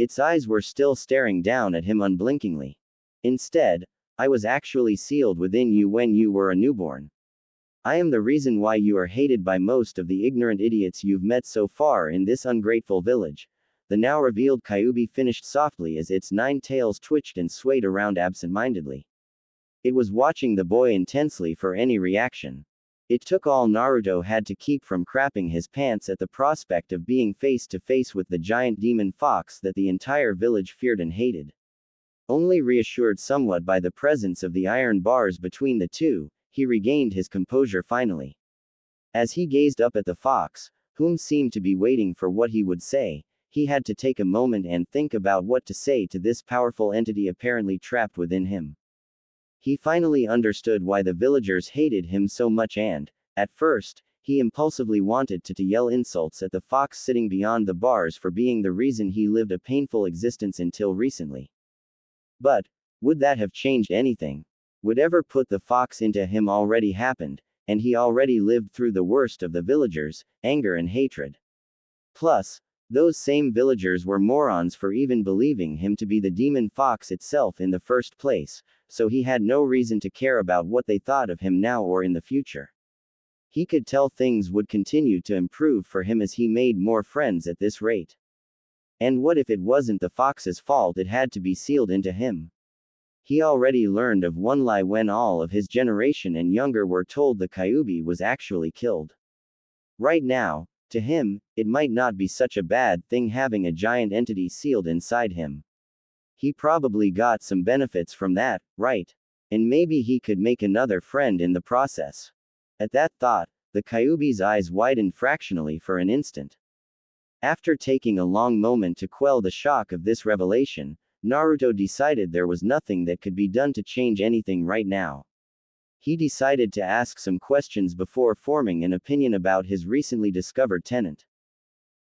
Its eyes were still staring down at him unblinkingly. Instead, I was actually sealed within you when you were a newborn. I am the reason why you are hated by most of the ignorant idiots you've met so far in this ungrateful village. The now revealed Kyuubi finished softly as its 9 tails twitched and swayed around absent-mindedly. It was watching the boy intensely for any reaction. It took all Naruto had to keep from crapping his pants at the prospect of being face to face with the giant demon fox that the entire village feared and hated. Only reassured somewhat by the presence of the iron bars between the two, he regained his composure finally. As he gazed up at the fox, whom seemed to be waiting for what he would say, he had to take a moment and think about what to say to this powerful entity apparently trapped within him. He finally understood why the villagers hated him so much and, at first, he impulsively wanted to yell insults at the fox sitting beyond the bars for being the reason he lived a painful existence until recently. But, would that have changed anything? Whatever put the fox into him already happened, and he already lived through the worst of the villagers, anger and hatred. Plus, those same villagers were morons for even believing him to be the demon fox itself in the first place, so he had no reason to care about what they thought of him now or in the future. He could tell things would continue to improve for him as he made more friends at this rate. And what if it wasn't the fox's fault it had to be sealed into him? He already learned of one lie when all of his generation and younger were told the Kyuubi was actually killed. Right now, to him, it might not be such a bad thing having a giant entity sealed inside him. He probably got some benefits from that, right? And maybe he could make another friend in the process. At that thought, the Kyuubi's eyes widened fractionally for an instant. After taking a long moment to quell the shock of this revelation, Naruto decided there was nothing that could be done to change anything right now. He decided to ask some questions before forming an opinion about his recently discovered tenant.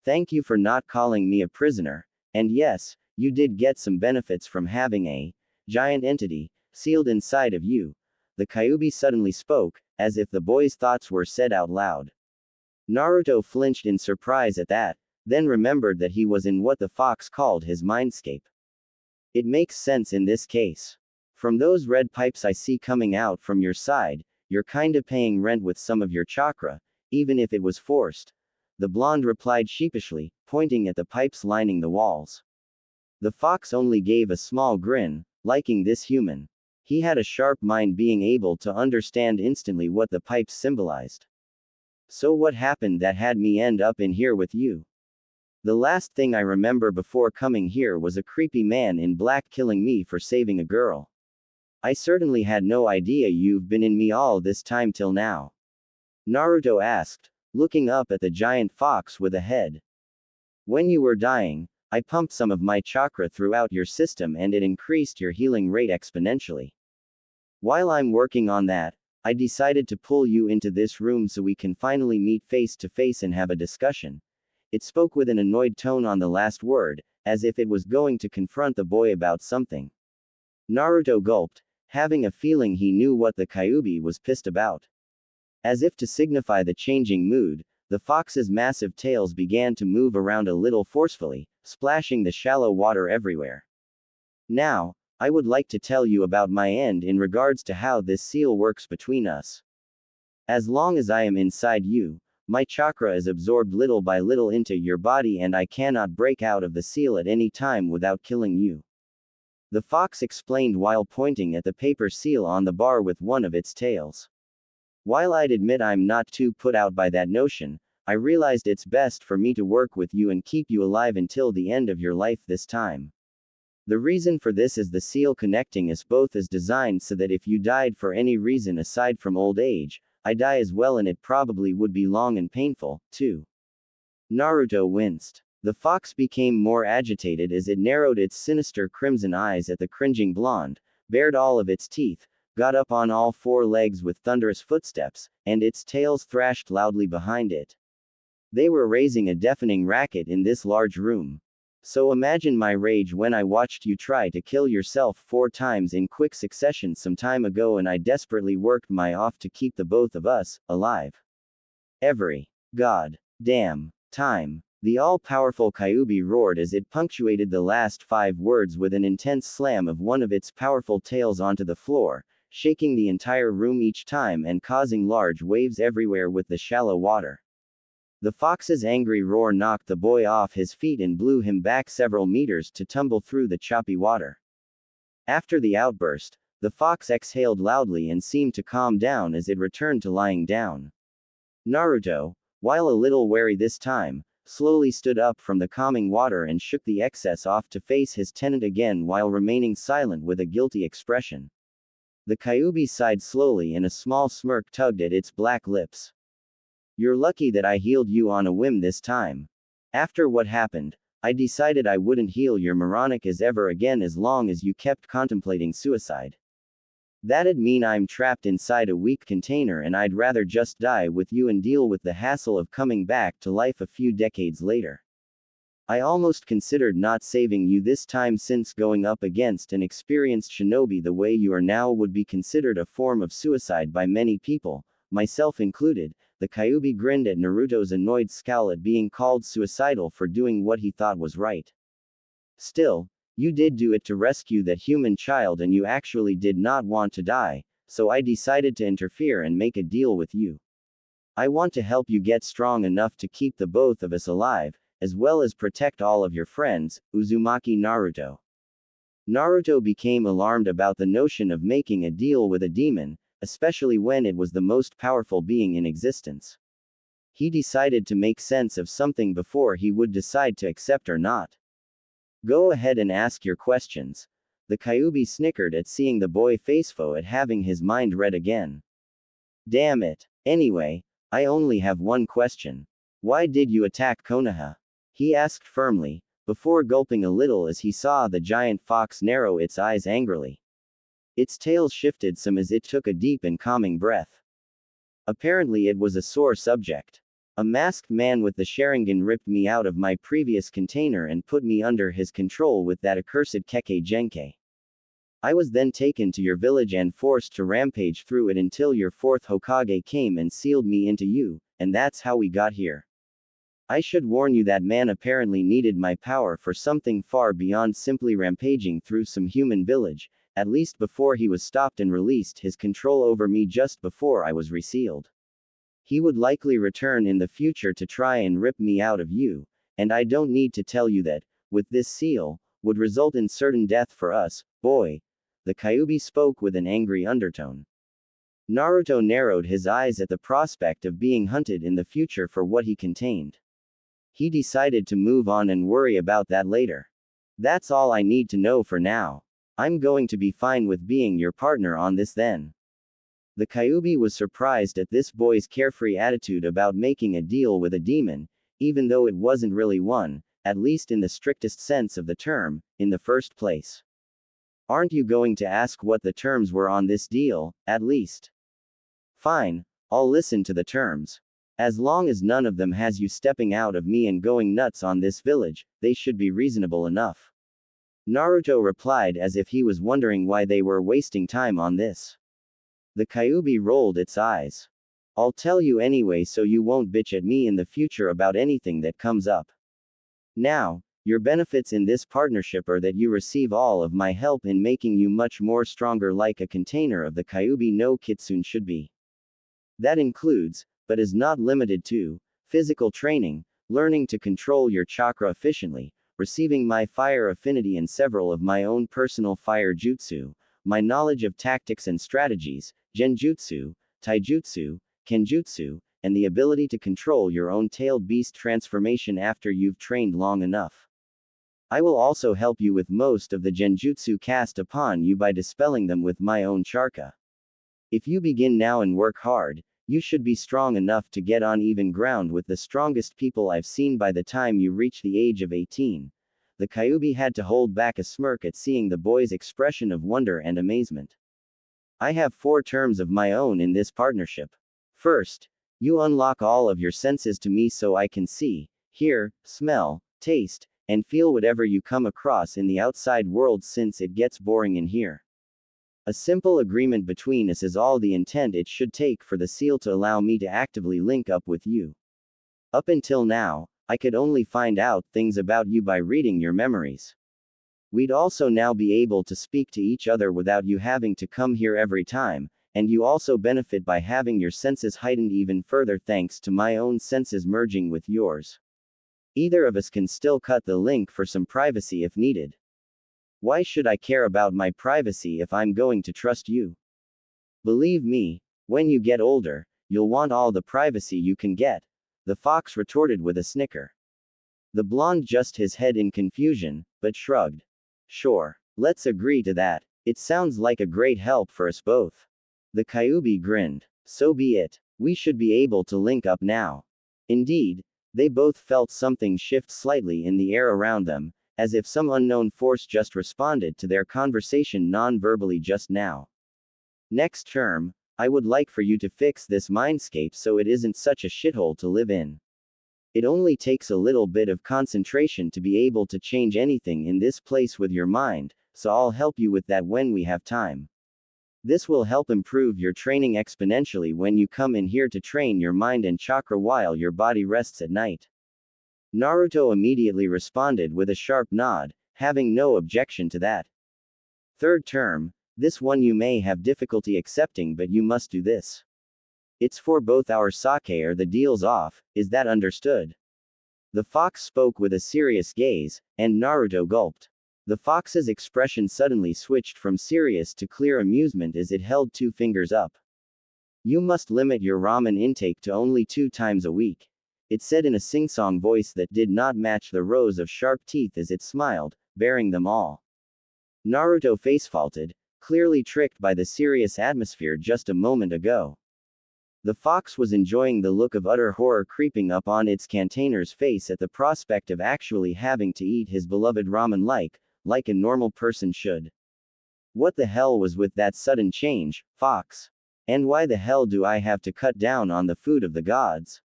Thank you for not calling me a prisoner, and yes, you did get some benefits from having a giant entity sealed inside of you. The Kyuubi suddenly spoke, as if the boy's thoughts were said out loud. Naruto flinched in surprise at that, then remembered that he was in what the fox called his mindscape. It makes sense in this case. From those red pipes I see coming out from your side, you're kinda paying rent with some of your chakra, even if it was forced. The blonde replied sheepishly, pointing at the pipes lining the walls. The fox only gave a small grin, liking this human. He had a sharp mind being able to understand instantly what the pipes symbolized. So what happened that had me end up in here with you? The last thing I remember before coming here was a creepy man in black killing me for saving a girl. I certainly had no idea you've been in me all this time till now. Naruto asked, looking up at the giant fox with a head. When you were dying, I pumped some of my chakra throughout your system and it increased your healing rate exponentially. While I'm working on that, I decided to pull you into this room so we can finally meet face to face and have a discussion. It spoke with an annoyed tone on the last word, as if it was going to confront the boy about something. Naruto gulped, having a feeling he knew what the Kyuubi was pissed about. As if to signify the changing mood, the fox's massive tails began to move around a little forcefully, splashing the shallow water everywhere. Now, I would like to tell you about my end in regards to how this seal works between us. As long as I am inside you, my chakra is absorbed little by little into your body and I cannot break out of the seal at any time without killing you. The fox explained while pointing at the paper seal on the bar with one of its tails. While I'd admit I'm not too put out by that notion, I realized it's best for me to work with you and keep you alive until the end of your life this time. The reason for this is the seal connecting us both is designed so that if you died for any reason aside from old age, I die as well and it probably would be long and painful, too. Naruto winced. The fox became more agitated as it narrowed its sinister crimson eyes at the cringing blonde, bared all of its teeth, got up on all four legs with thunderous footsteps, and its tails thrashed loudly behind it. They were raising a deafening racket in this large room. So imagine my rage when I watched you try to kill yourself 4 times in quick succession some time ago and I desperately worked my off to keep the both of us alive. Every god damn time, the all-powerful Kyuubi roared as it punctuated the last 5 words with an intense slam of one of its powerful tails onto the floor, shaking the entire room each time and causing large waves everywhere with the shallow water. The fox's angry roar knocked the boy off his feet and blew him back several meters to tumble through the choppy water. After the outburst, the fox exhaled loudly and seemed to calm down as it returned to lying down. Naruto, while a little wary this time, slowly stood up from the calming water and shook the excess off to face his tenant again while remaining silent with a guilty expression. The Kyuubi sighed slowly and a small smirk tugged at its black lips. You're lucky that I healed you on a whim this time. After what happened, I decided I wouldn't heal your moronic as ever again as long as you kept contemplating suicide. That'd mean I'm trapped inside a weak container and I'd rather just die with you and deal with the hassle of coming back to life a few decades later. I almost considered not saving you this time since going up against an experienced shinobi the way you are now would be considered a form of suicide by many people, myself included. The Kyuubi grinned at Naruto's annoyed scowl at being called suicidal for doing what he thought was right. Still, you did do it to rescue that human child and you actually did not want to die, so I decided to interfere and make a deal with you. I want to help you get strong enough to keep the both of us alive, as well as protect all of your friends, Uzumaki Naruto. Naruto became alarmed about the notion of making a deal with a demon, especially when it was the most powerful being in existence. He decided to make sense of something before he would decide to accept or not. Go ahead and ask your questions. The Kyuubi snickered at seeing the boy faceful at having his mind read again. Damn it. Anyway, I only have one question. Why did you attack Konoha? He asked firmly, before gulping a little as he saw the giant fox narrow its eyes angrily. Its tail shifted some as it took a deep and calming breath. Apparently it was a sore subject. A masked man with the Sharingan ripped me out of my previous container and put me under his control with that accursed Kekkei Genkai. I was then taken to your village and forced to rampage through it until your 4th Hokage came and sealed me into you, and that's how we got here. I should warn you that man apparently needed my power for something far beyond simply rampaging through some human village, at least before he was stopped and released his control over me just before I was resealed. He would likely return in the future to try and rip me out of you, and I don't need to tell you that, with this seal, would result in certain death for us, boy. The Kyuubi spoke with an angry undertone. Naruto narrowed his eyes at the prospect of being hunted in the future for what he contained. He decided to move on and worry about that later. That's all I need to know for now. I'm going to be fine with being your partner on this then. The Kyuubi was surprised at this boy's carefree attitude about making a deal with a demon, even though it wasn't really one, at least in the strictest sense of the term, in the first place. Aren't you going to ask what the terms were on this deal, at least? Fine, I'll listen to the terms. As long as none of them has you stepping out of me and going nuts on this village, they should be reasonable enough. Naruto replied as if he was wondering why they were wasting time on this. The Kyuubi rolled its eyes. I'll tell you anyway so you won't bitch at me in the future about anything that comes up. Now, your benefits in this partnership are that you receive all of my help in making you much more stronger like a container of the Kyuubi no Kitsune should be. That includes, but is not limited to, physical training, learning to control your chakra efficiently, receiving my fire affinity and several of my own personal fire jutsu, my knowledge of tactics and strategies, genjutsu, taijutsu, kenjutsu, and the ability to control your own tailed beast transformation after you've trained long enough. I will also help you with most of the genjutsu cast upon you by dispelling them with my own chakra. If you begin now and work hard, you should be strong enough to get on even ground with the strongest people I've seen by the time you reach the age of 18. The Kyuubi had to hold back a smirk at seeing the boy's expression of wonder and amazement. I have 4 terms of my own in this partnership. First, you unlock all of your senses to me so I can see, hear, smell, taste, and feel whatever you come across in the outside world since it gets boring in here. A simple agreement between us is all the intent it should take for the seal to allow me to actively link up with you. Up until now, I could only find out things about you by reading your memories. We'd also now be able to speak to each other without you having to come here every time, and you also benefit by having your senses heightened even further thanks to my own senses merging with yours. Either of us can still cut the link for some privacy if needed. Why should I care about my privacy if I'm going to trust you? Believe me, when you get older, you'll want all the privacy you can get, the fox retorted with a snicker. The blonde just his head in confusion, but shrugged. Sure, let's agree to that. It sounds like a great help for us both. The Kyuubi grinned. So be it. We should be able to link up now. Indeed, they both felt something shift slightly in the air around them, as if some unknown force just responded to their conversation non-verbally just now. Next term, I would like for you to fix this mindscape so it isn't such a shithole to live in. It only takes a little bit of concentration to be able to change anything in this place with your mind, so I'll help you with that when we have time. This will help improve your training exponentially when you come in here to train your mind and chakra while your body rests at night. Naruto immediately responded with a sharp nod, having no objection to that. Third term, this one you may have difficulty accepting but you must do this. It's for both our sake or the deal's off, is that understood? The fox spoke with a serious gaze, and Naruto gulped. The fox's expression suddenly switched from serious to clear amusement as it held 2 fingers up. You must limit your ramen intake to only 2 times a week. It said in a sing-song voice that did not match the rows of sharp teeth as it smiled, baring them all. Naruto facepalted, clearly tricked by the serious atmosphere just a moment ago. The fox was enjoying the look of utter horror creeping up on its container's face at the prospect of actually having to eat his beloved ramen like a normal person should. What the hell was with that sudden change, fox? And why the hell do I have to cut down on the food of the gods?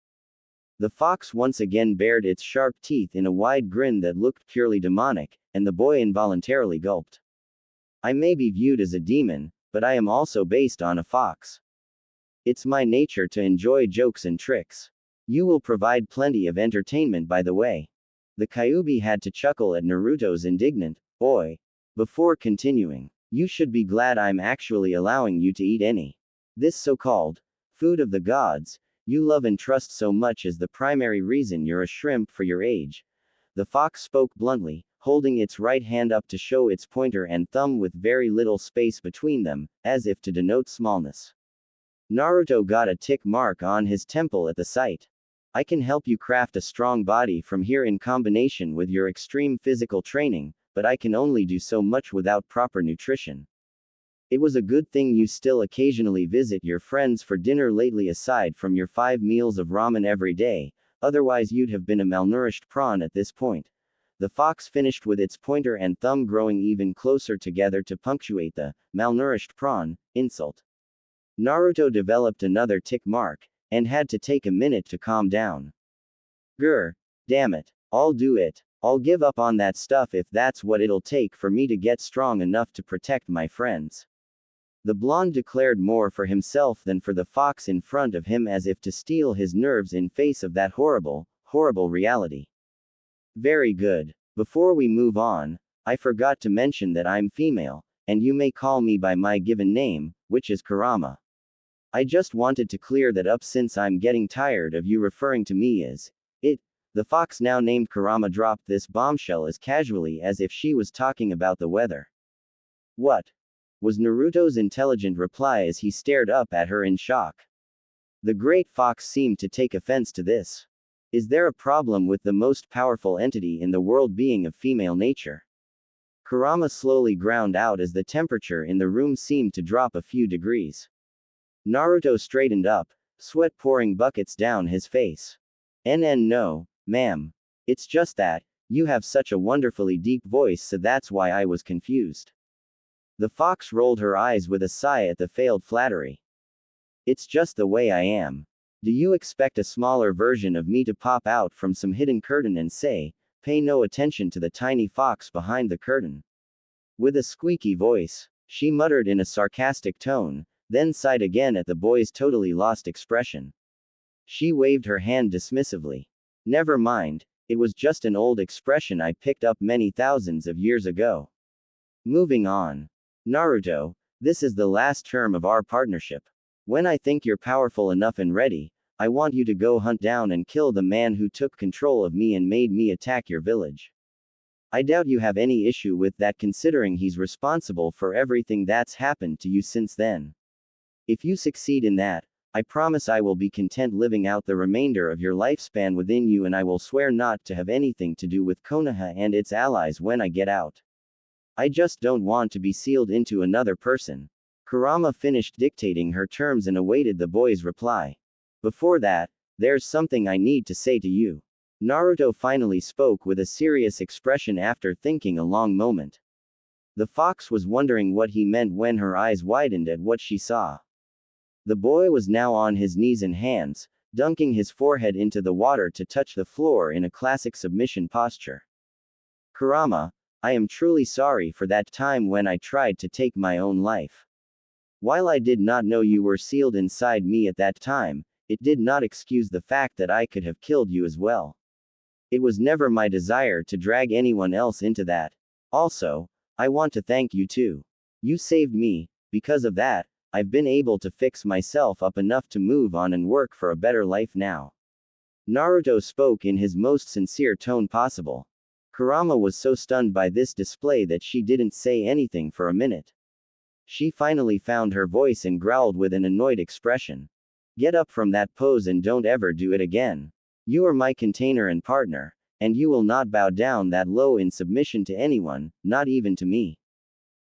The fox once again bared its sharp teeth in a wide grin that looked purely demonic, and the boy involuntarily gulped. I may be viewed as a demon, but I am also based on a fox. It's my nature to enjoy jokes and tricks. You will provide plenty of entertainment by the way. The Kyuubi had to chuckle at Naruto's indignant, "Oi." Before continuing, you should be glad I'm actually allowing you to eat any. This so-called food of the gods you love and trust so much is the primary reason you're a shrimp for your age. The fox spoke bluntly, holding its right hand up to show its pointer and thumb with very little space between them, as if to denote smallness. Naruto got a tick mark on his temple at the sight. I can help you craft a strong body from here in combination with your extreme physical training, but I can only do so much without proper nutrition. It was a good thing you still occasionally visit your friends for dinner lately aside from your 5 meals of ramen every day, otherwise you'd have been a malnourished prawn at this point. The fox finished with its pointer and thumb growing even closer together to punctuate the malnourished prawn insult. Naruto developed another tick mark, and had to take a minute to calm down. Grr. Damn it. I'll do it. I'll give up on that stuff if that's what it'll take for me to get strong enough to protect my friends. The blonde declared more for himself than for the fox in front of him as if to steel his nerves in face of that horrible, horrible reality. Very good. Before we move on, I forgot to mention that I'm female, and you may call me by my given name, which is Kurama. I just wanted to clear that up since I'm getting tired of you referring to me as it. The fox now named Kurama dropped this bombshell as casually as if she was talking about the weather. What? Was Naruto's intelligent reply as he stared up at her in shock. The great fox seemed to take offense to this. Is there a problem with the most powerful entity in the world being of female nature? Kurama slowly ground out as the temperature in the room seemed to drop a few degrees. Naruto straightened up, sweat pouring buckets down his face. No, ma'am. It's just that, you have such a wonderfully deep voice, so that's why I was confused. The fox rolled her eyes with a sigh at the failed flattery. It's just the way I am. Do you expect a smaller version of me to pop out from some hidden curtain and say, pay no attention to the tiny fox behind the curtain? With a squeaky voice, she muttered in a sarcastic tone, then sighed again at the boy's totally lost expression. She waved her hand dismissively. Never mind, it was just an old expression I picked up many thousands of years ago. Moving on. Naruto, this is the last term of our partnership. When I think you're powerful enough and ready, I want you to go hunt down and kill the man who took control of me and made me attack your village. I doubt you have any issue with that considering he's responsible for everything that's happened to you since then. If you succeed in that, I promise I will be content living out the remainder of your lifespan within you, and I will swear not to have anything to do with Konoha and its allies when I get out. I just don't want to be sealed into another person. Kurama finished dictating her terms and awaited the boy's reply. Before that, there's something I need to say to you. Naruto finally spoke with a serious expression after thinking a long moment. The fox was wondering what he meant when her eyes widened at what she saw. The boy was now on his knees and hands, dunking his forehead into the water to touch the floor in a classic submission posture. Kurama, I am truly sorry for that time when I tried to take my own life. While I did not know you were sealed inside me at that time, it did not excuse the fact that I could have killed you as well. It was never my desire to drag anyone else into that. Also, I want to thank you too. You saved me. Because of that, I've been able to fix myself up enough to move on and work for a better life now. Naruto spoke in his most sincere tone possible. Kurama was so stunned by this display that she didn't say anything for a minute. She finally found her voice and growled with an annoyed expression. Get up from that pose and don't ever do it again. You are my container and partner, and you will not bow down that low in submission to anyone, not even to me.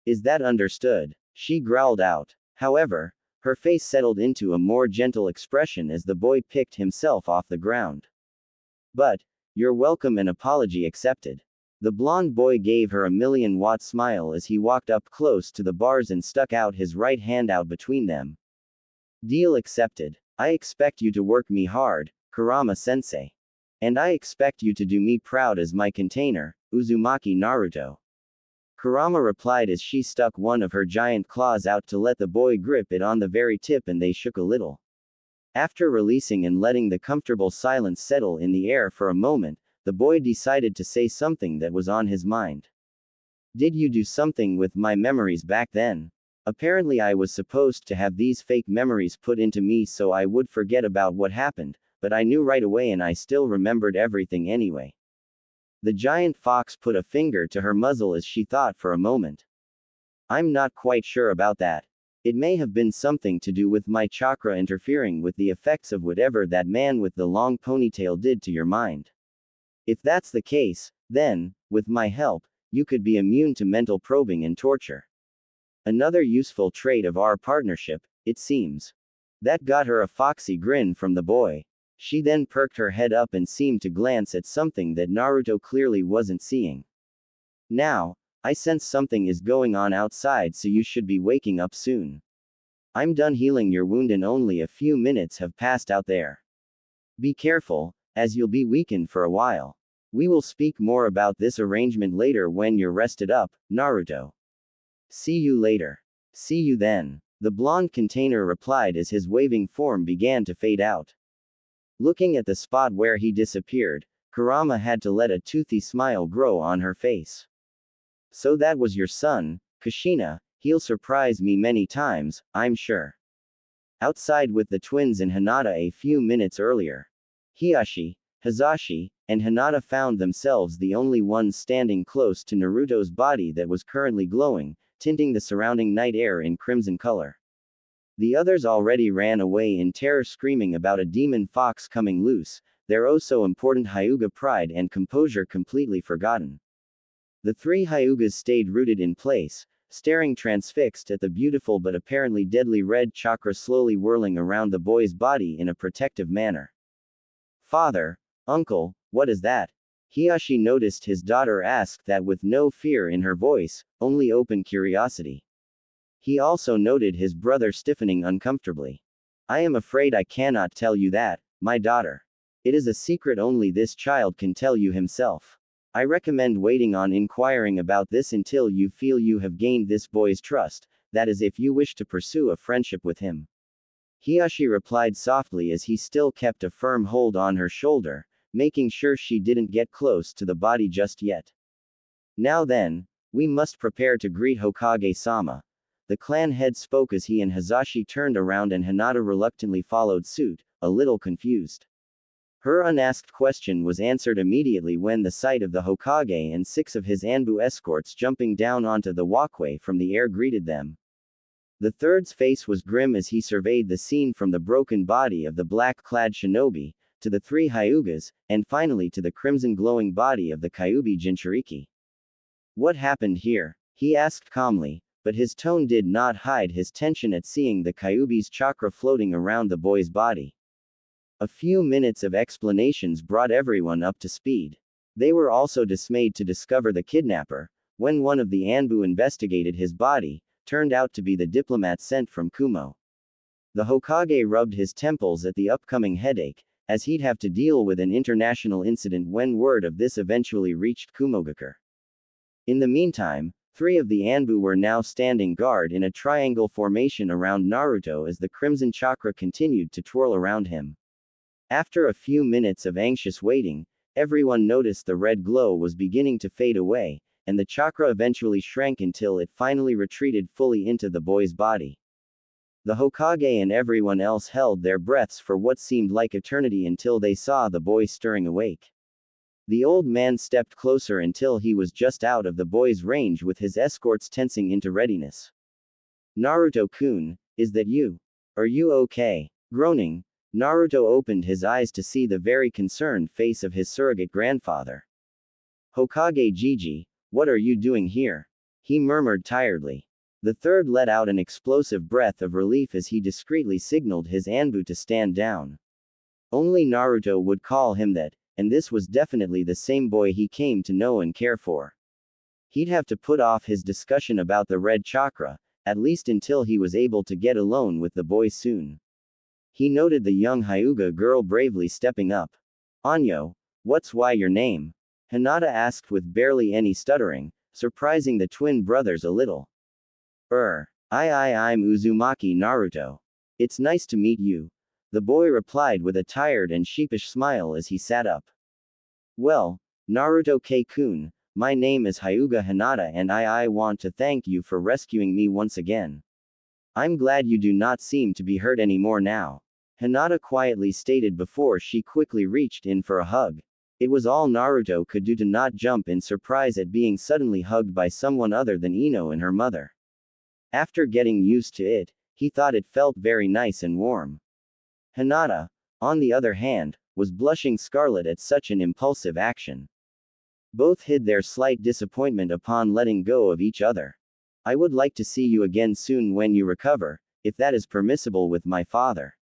Is that understood? She growled out. However, her face settled into a more gentle expression as the boy picked himself off the ground. But, you're welcome and apology accepted. The blonde boy gave her a million-watt smile as he walked up close to the bars and stuck out his right hand out between them. Deal accepted. I expect you to work me hard, Kurama-sensei. And I expect you to do me proud as my container, Uzumaki Naruto. Kurama replied as she stuck one of her giant claws out to let the boy grip it on the very tip, and they shook a little. After releasing and letting the comfortable silence settle in the air for a moment, the boy decided to say something that was on his mind. Did you do something with my memories back then? Apparently I was supposed to have these fake memories put into me so I would forget about what happened, but I knew right away and I still remembered everything anyway. The giant fox put a finger to her muzzle as she thought for a moment. I'm not quite sure about that. It may have been something to do with my chakra interfering with the effects of whatever that man with the long ponytail did to your mind. If that's the case, then, with my help, you could be immune to mental probing and torture. Another useful trait of our partnership, it seems. That got her a foxy grin from the boy. She then perked her head up and seemed to glance at something that Naruto clearly wasn't seeing. Now, I sense something is going on outside, so you should be waking up soon. I'm done healing your wound and only a few minutes have passed out there. Be careful, as you'll be weakened for a while. We will speak more about this arrangement later when you're rested up, Naruto. See you later. See you then. The blonde container replied as his waving form began to fade out. Looking at the spot where he disappeared, Kurama had to let a toothy smile grow on her face. So that was your son, Kushina. He'll surprise me many times, I'm sure. Outside with the twins and Hinata a few minutes earlier, Hiashi, Hizashi, and Hinata found themselves the only ones standing close to Naruto's body that was currently glowing, tinting the surrounding night air in crimson color. The others already ran away in terror, screaming about a demon fox coming loose, their oh so important Hyuga pride and composure completely forgotten. The three Hyugas stayed rooted in place, staring transfixed at the beautiful but apparently deadly red chakra slowly whirling around the boy's body in a protective manner. Father, uncle, what is that? Hiashi noticed his daughter asked that with no fear in her voice, only open curiosity. He also noted his brother stiffening uncomfortably. I am afraid I cannot tell you that, my daughter. It is a secret only this child can tell you himself. I recommend waiting on inquiring about this until you feel you have gained this boy's trust, that is if you wish to pursue a friendship with him. Hiashi replied softly as he still kept a firm hold on her shoulder, making sure she didn't get close to the body just yet. Now then, we must prepare to greet Hokage-sama. The clan head spoke as he and Hizashi turned around and Hinata reluctantly followed suit, a little confused. Her unasked question was answered immediately when the sight of the Hokage and 6 of his Anbu escorts jumping down onto the walkway from the air greeted them. The third's face was grim as he surveyed the scene, from the broken body of the black-clad shinobi, to the 3 Hyugas, and finally to the crimson glowing body of the Kyuubi Jinchuriki. What happened here? He asked calmly, but his tone did not hide his tension at seeing the Kyuubi's chakra floating around the boy's body. A few minutes of explanations brought everyone up to speed. They were also dismayed to discover the kidnapper, when one of the Anbu investigated his body, turned out to be the diplomat sent from Kumo. The Hokage rubbed his temples at the upcoming headache, as he'd have to deal with an international incident when word of this eventually reached Kumogakure. In the meantime, 3 of the Anbu were now standing guard in a triangle formation around Naruto as the crimson chakra continued to twirl around him. After a few minutes of anxious waiting, everyone noticed the red glow was beginning to fade away, and the chakra eventually shrank until it finally retreated fully into the boy's body. The Hokage and everyone else held their breaths for what seemed like eternity until they saw the boy stirring awake. The old man stepped closer until he was just out of the boy's range, with his escorts tensing into readiness. Naruto-kun, is that you? Are you okay? Groaning, Naruto opened his eyes to see the very concerned face of his surrogate grandfather. Hokage Jiji, what are you doing here? He murmured tiredly. The third let out an explosive breath of relief as he discreetly signaled his Anbu to stand down. Only Naruto would call him that, and this was definitely the same boy he came to know and care for. He'd have to put off his discussion about the red chakra, at least until he was able to get alone with the boy soon. He noted the young Hyuga girl bravely stepping up. Anyo, what's your name? Hinata asked with barely any stuttering, surprising the twin brothers a little. I'm Uzumaki Naruto. It's nice to meet you. The boy replied with a tired and sheepish smile as he sat up. Well, Naruto-kun, my name is Hyuga Hinata and I want to thank you for rescuing me once again. I'm glad you do not seem to be hurt anymore now. Hinata quietly stated before she quickly reached in for a hug. It was all Naruto could do to not jump in surprise at being suddenly hugged by someone other than Ino and her mother. After getting used to it, he thought it felt very nice and warm. Hinata, on the other hand, was blushing scarlet at such an impulsive action. Both hid their slight disappointment upon letting go of each other. I would like to see you again soon when you recover, if that is permissible with my father.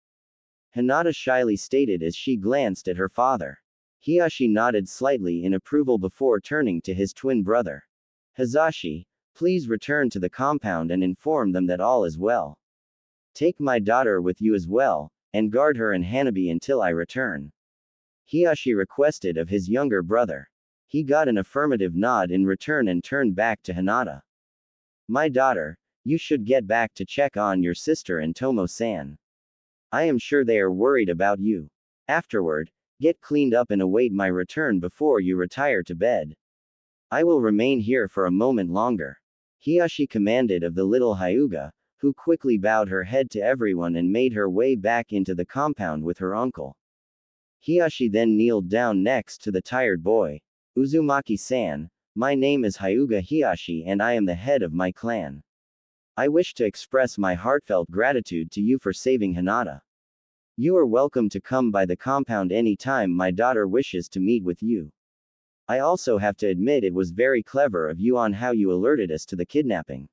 Hinata shyly stated as she glanced at her father. Hiashi nodded slightly in approval before turning to his twin brother. Hazashi, please return to the compound and inform them that all is well. Take my daughter with you as well, and guard her and Hanabi until I return. Hiashi requested of his younger brother. He got an affirmative nod in return and turned back to Hinata. My daughter, you should get back to check on your sister and Tomo-san. I am sure they are worried about you. Afterward, get cleaned up and await my return before you retire to bed. I will remain here for a moment longer. Hiashi commanded of the little Hyuga, who quickly bowed her head to everyone and made her way back into the compound with her uncle. Hiashi then kneeled down next to the tired boy. Uzumaki-san, my name is Hyuga Hiashi and I am the head of my clan. I wish to express my heartfelt gratitude to you for saving Hinata. You are welcome to come by the compound any time my daughter wishes to meet with you. I also have to admit it was very clever of you on how you alerted us to the kidnapping.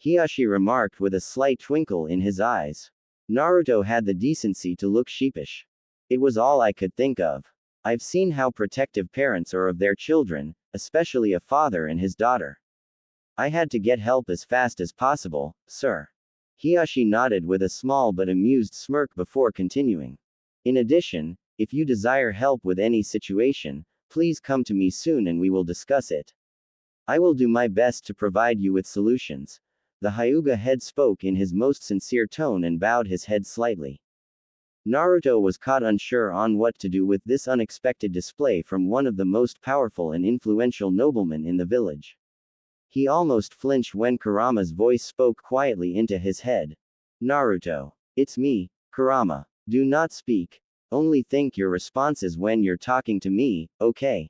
Hiashi remarked with a slight twinkle in his eyes. Naruto had the decency to look sheepish. It was all I could think of. I've seen how protective parents are of their children, especially a father and his daughter. I had to get help as fast as possible, sir. Hiashi nodded with a small but amused smirk before continuing. In addition, if you desire help with any situation, please come to me soon and we will discuss it. I will do my best to provide you with solutions. The Hyuga head spoke in his most sincere tone and bowed his head slightly. Naruto was caught unsure on what to do with this unexpected display from one of the most powerful and influential noblemen in the village. He almost flinched when Kurama's voice spoke quietly into his head. Naruto. It's me, Kurama. Do not speak. Only think your responses when you're talking to me, okay?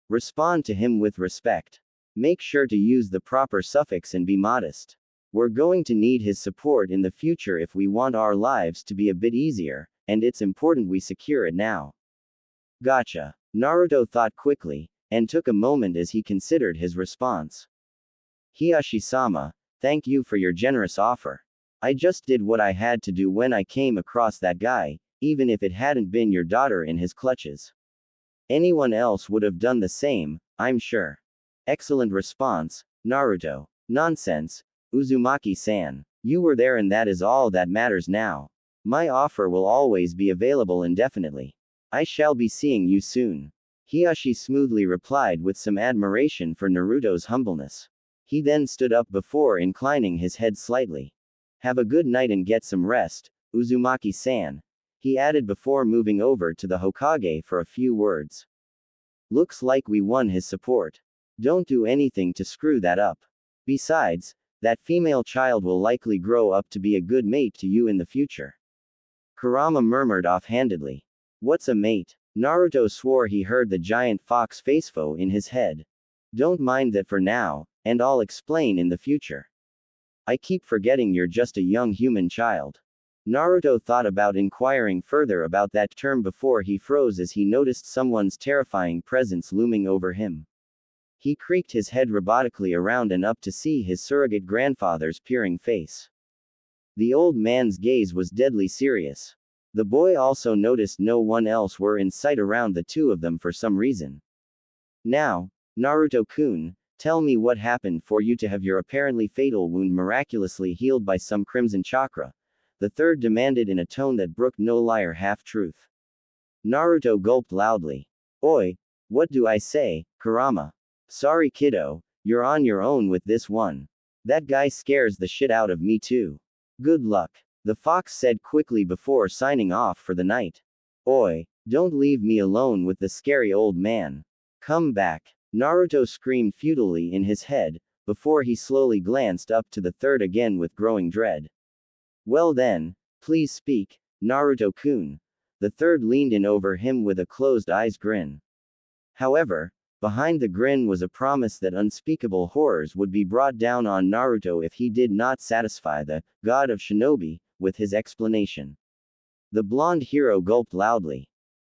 Respond to him with respect. Make sure to use the proper suffix and be modest. We're going to need his support in the future if we want our lives to be a bit easier, and it's important we secure it now. Gotcha. Naruto thought quickly, and took a moment as he considered his response. Hiashi-sama, thank you for your generous offer. I just did what I had to do when I came across that guy, even if it hadn't been your daughter in his clutches. Anyone else would have done the same, I'm sure. Excellent response, Naruto. Nonsense, Uzumaki-san. You were there and that is all that matters now. My offer will always be available indefinitely. I shall be seeing you soon. Hiashi smoothly replied with some admiration for Naruto's humbleness. He then stood up before inclining his head slightly. Have a good night and get some rest, Uzumaki-san. He added before moving over to the Hokage for a few words. Looks like we won his support. Don't do anything to screw that up. Besides, that female child will likely grow up to be a good mate to you in the future. Kurama murmured offhandedly. What's a mate? Naruto swore he heard the giant fox facefo in his head. Don't mind that for now, and I'll explain in the future. I keep forgetting you're just a young human child. Naruto thought about inquiring further about that term before he froze as he noticed someone's terrifying presence looming over him. He creaked his head robotically around and up to see his surrogate grandfather's peering face. The old man's gaze was deadly serious. The boy also noticed no one else were in sight around the two of them for some reason. Now, Naruto-kun, tell me what happened for you to have your apparently fatal wound miraculously healed by some crimson chakra, the third demanded in a tone that brooked no liar half-truth. Naruto gulped loudly. Oi, what do I say, Kurama? Sorry kiddo, you're on your own with this one. That guy scares the shit out of me too. Good luck. The fox said quickly before signing off for the night. Oi, don't leave me alone with the scary old man. Come back. Naruto screamed futilely in his head, before he slowly glanced up to the third again with growing dread. Well then, please speak, Naruto-kun. The third leaned in over him with a closed eyes grin. However, behind the grin was a promise that unspeakable horrors would be brought down on Naruto if he did not satisfy the god of shinobi with his explanation. The blonde hero gulped loudly.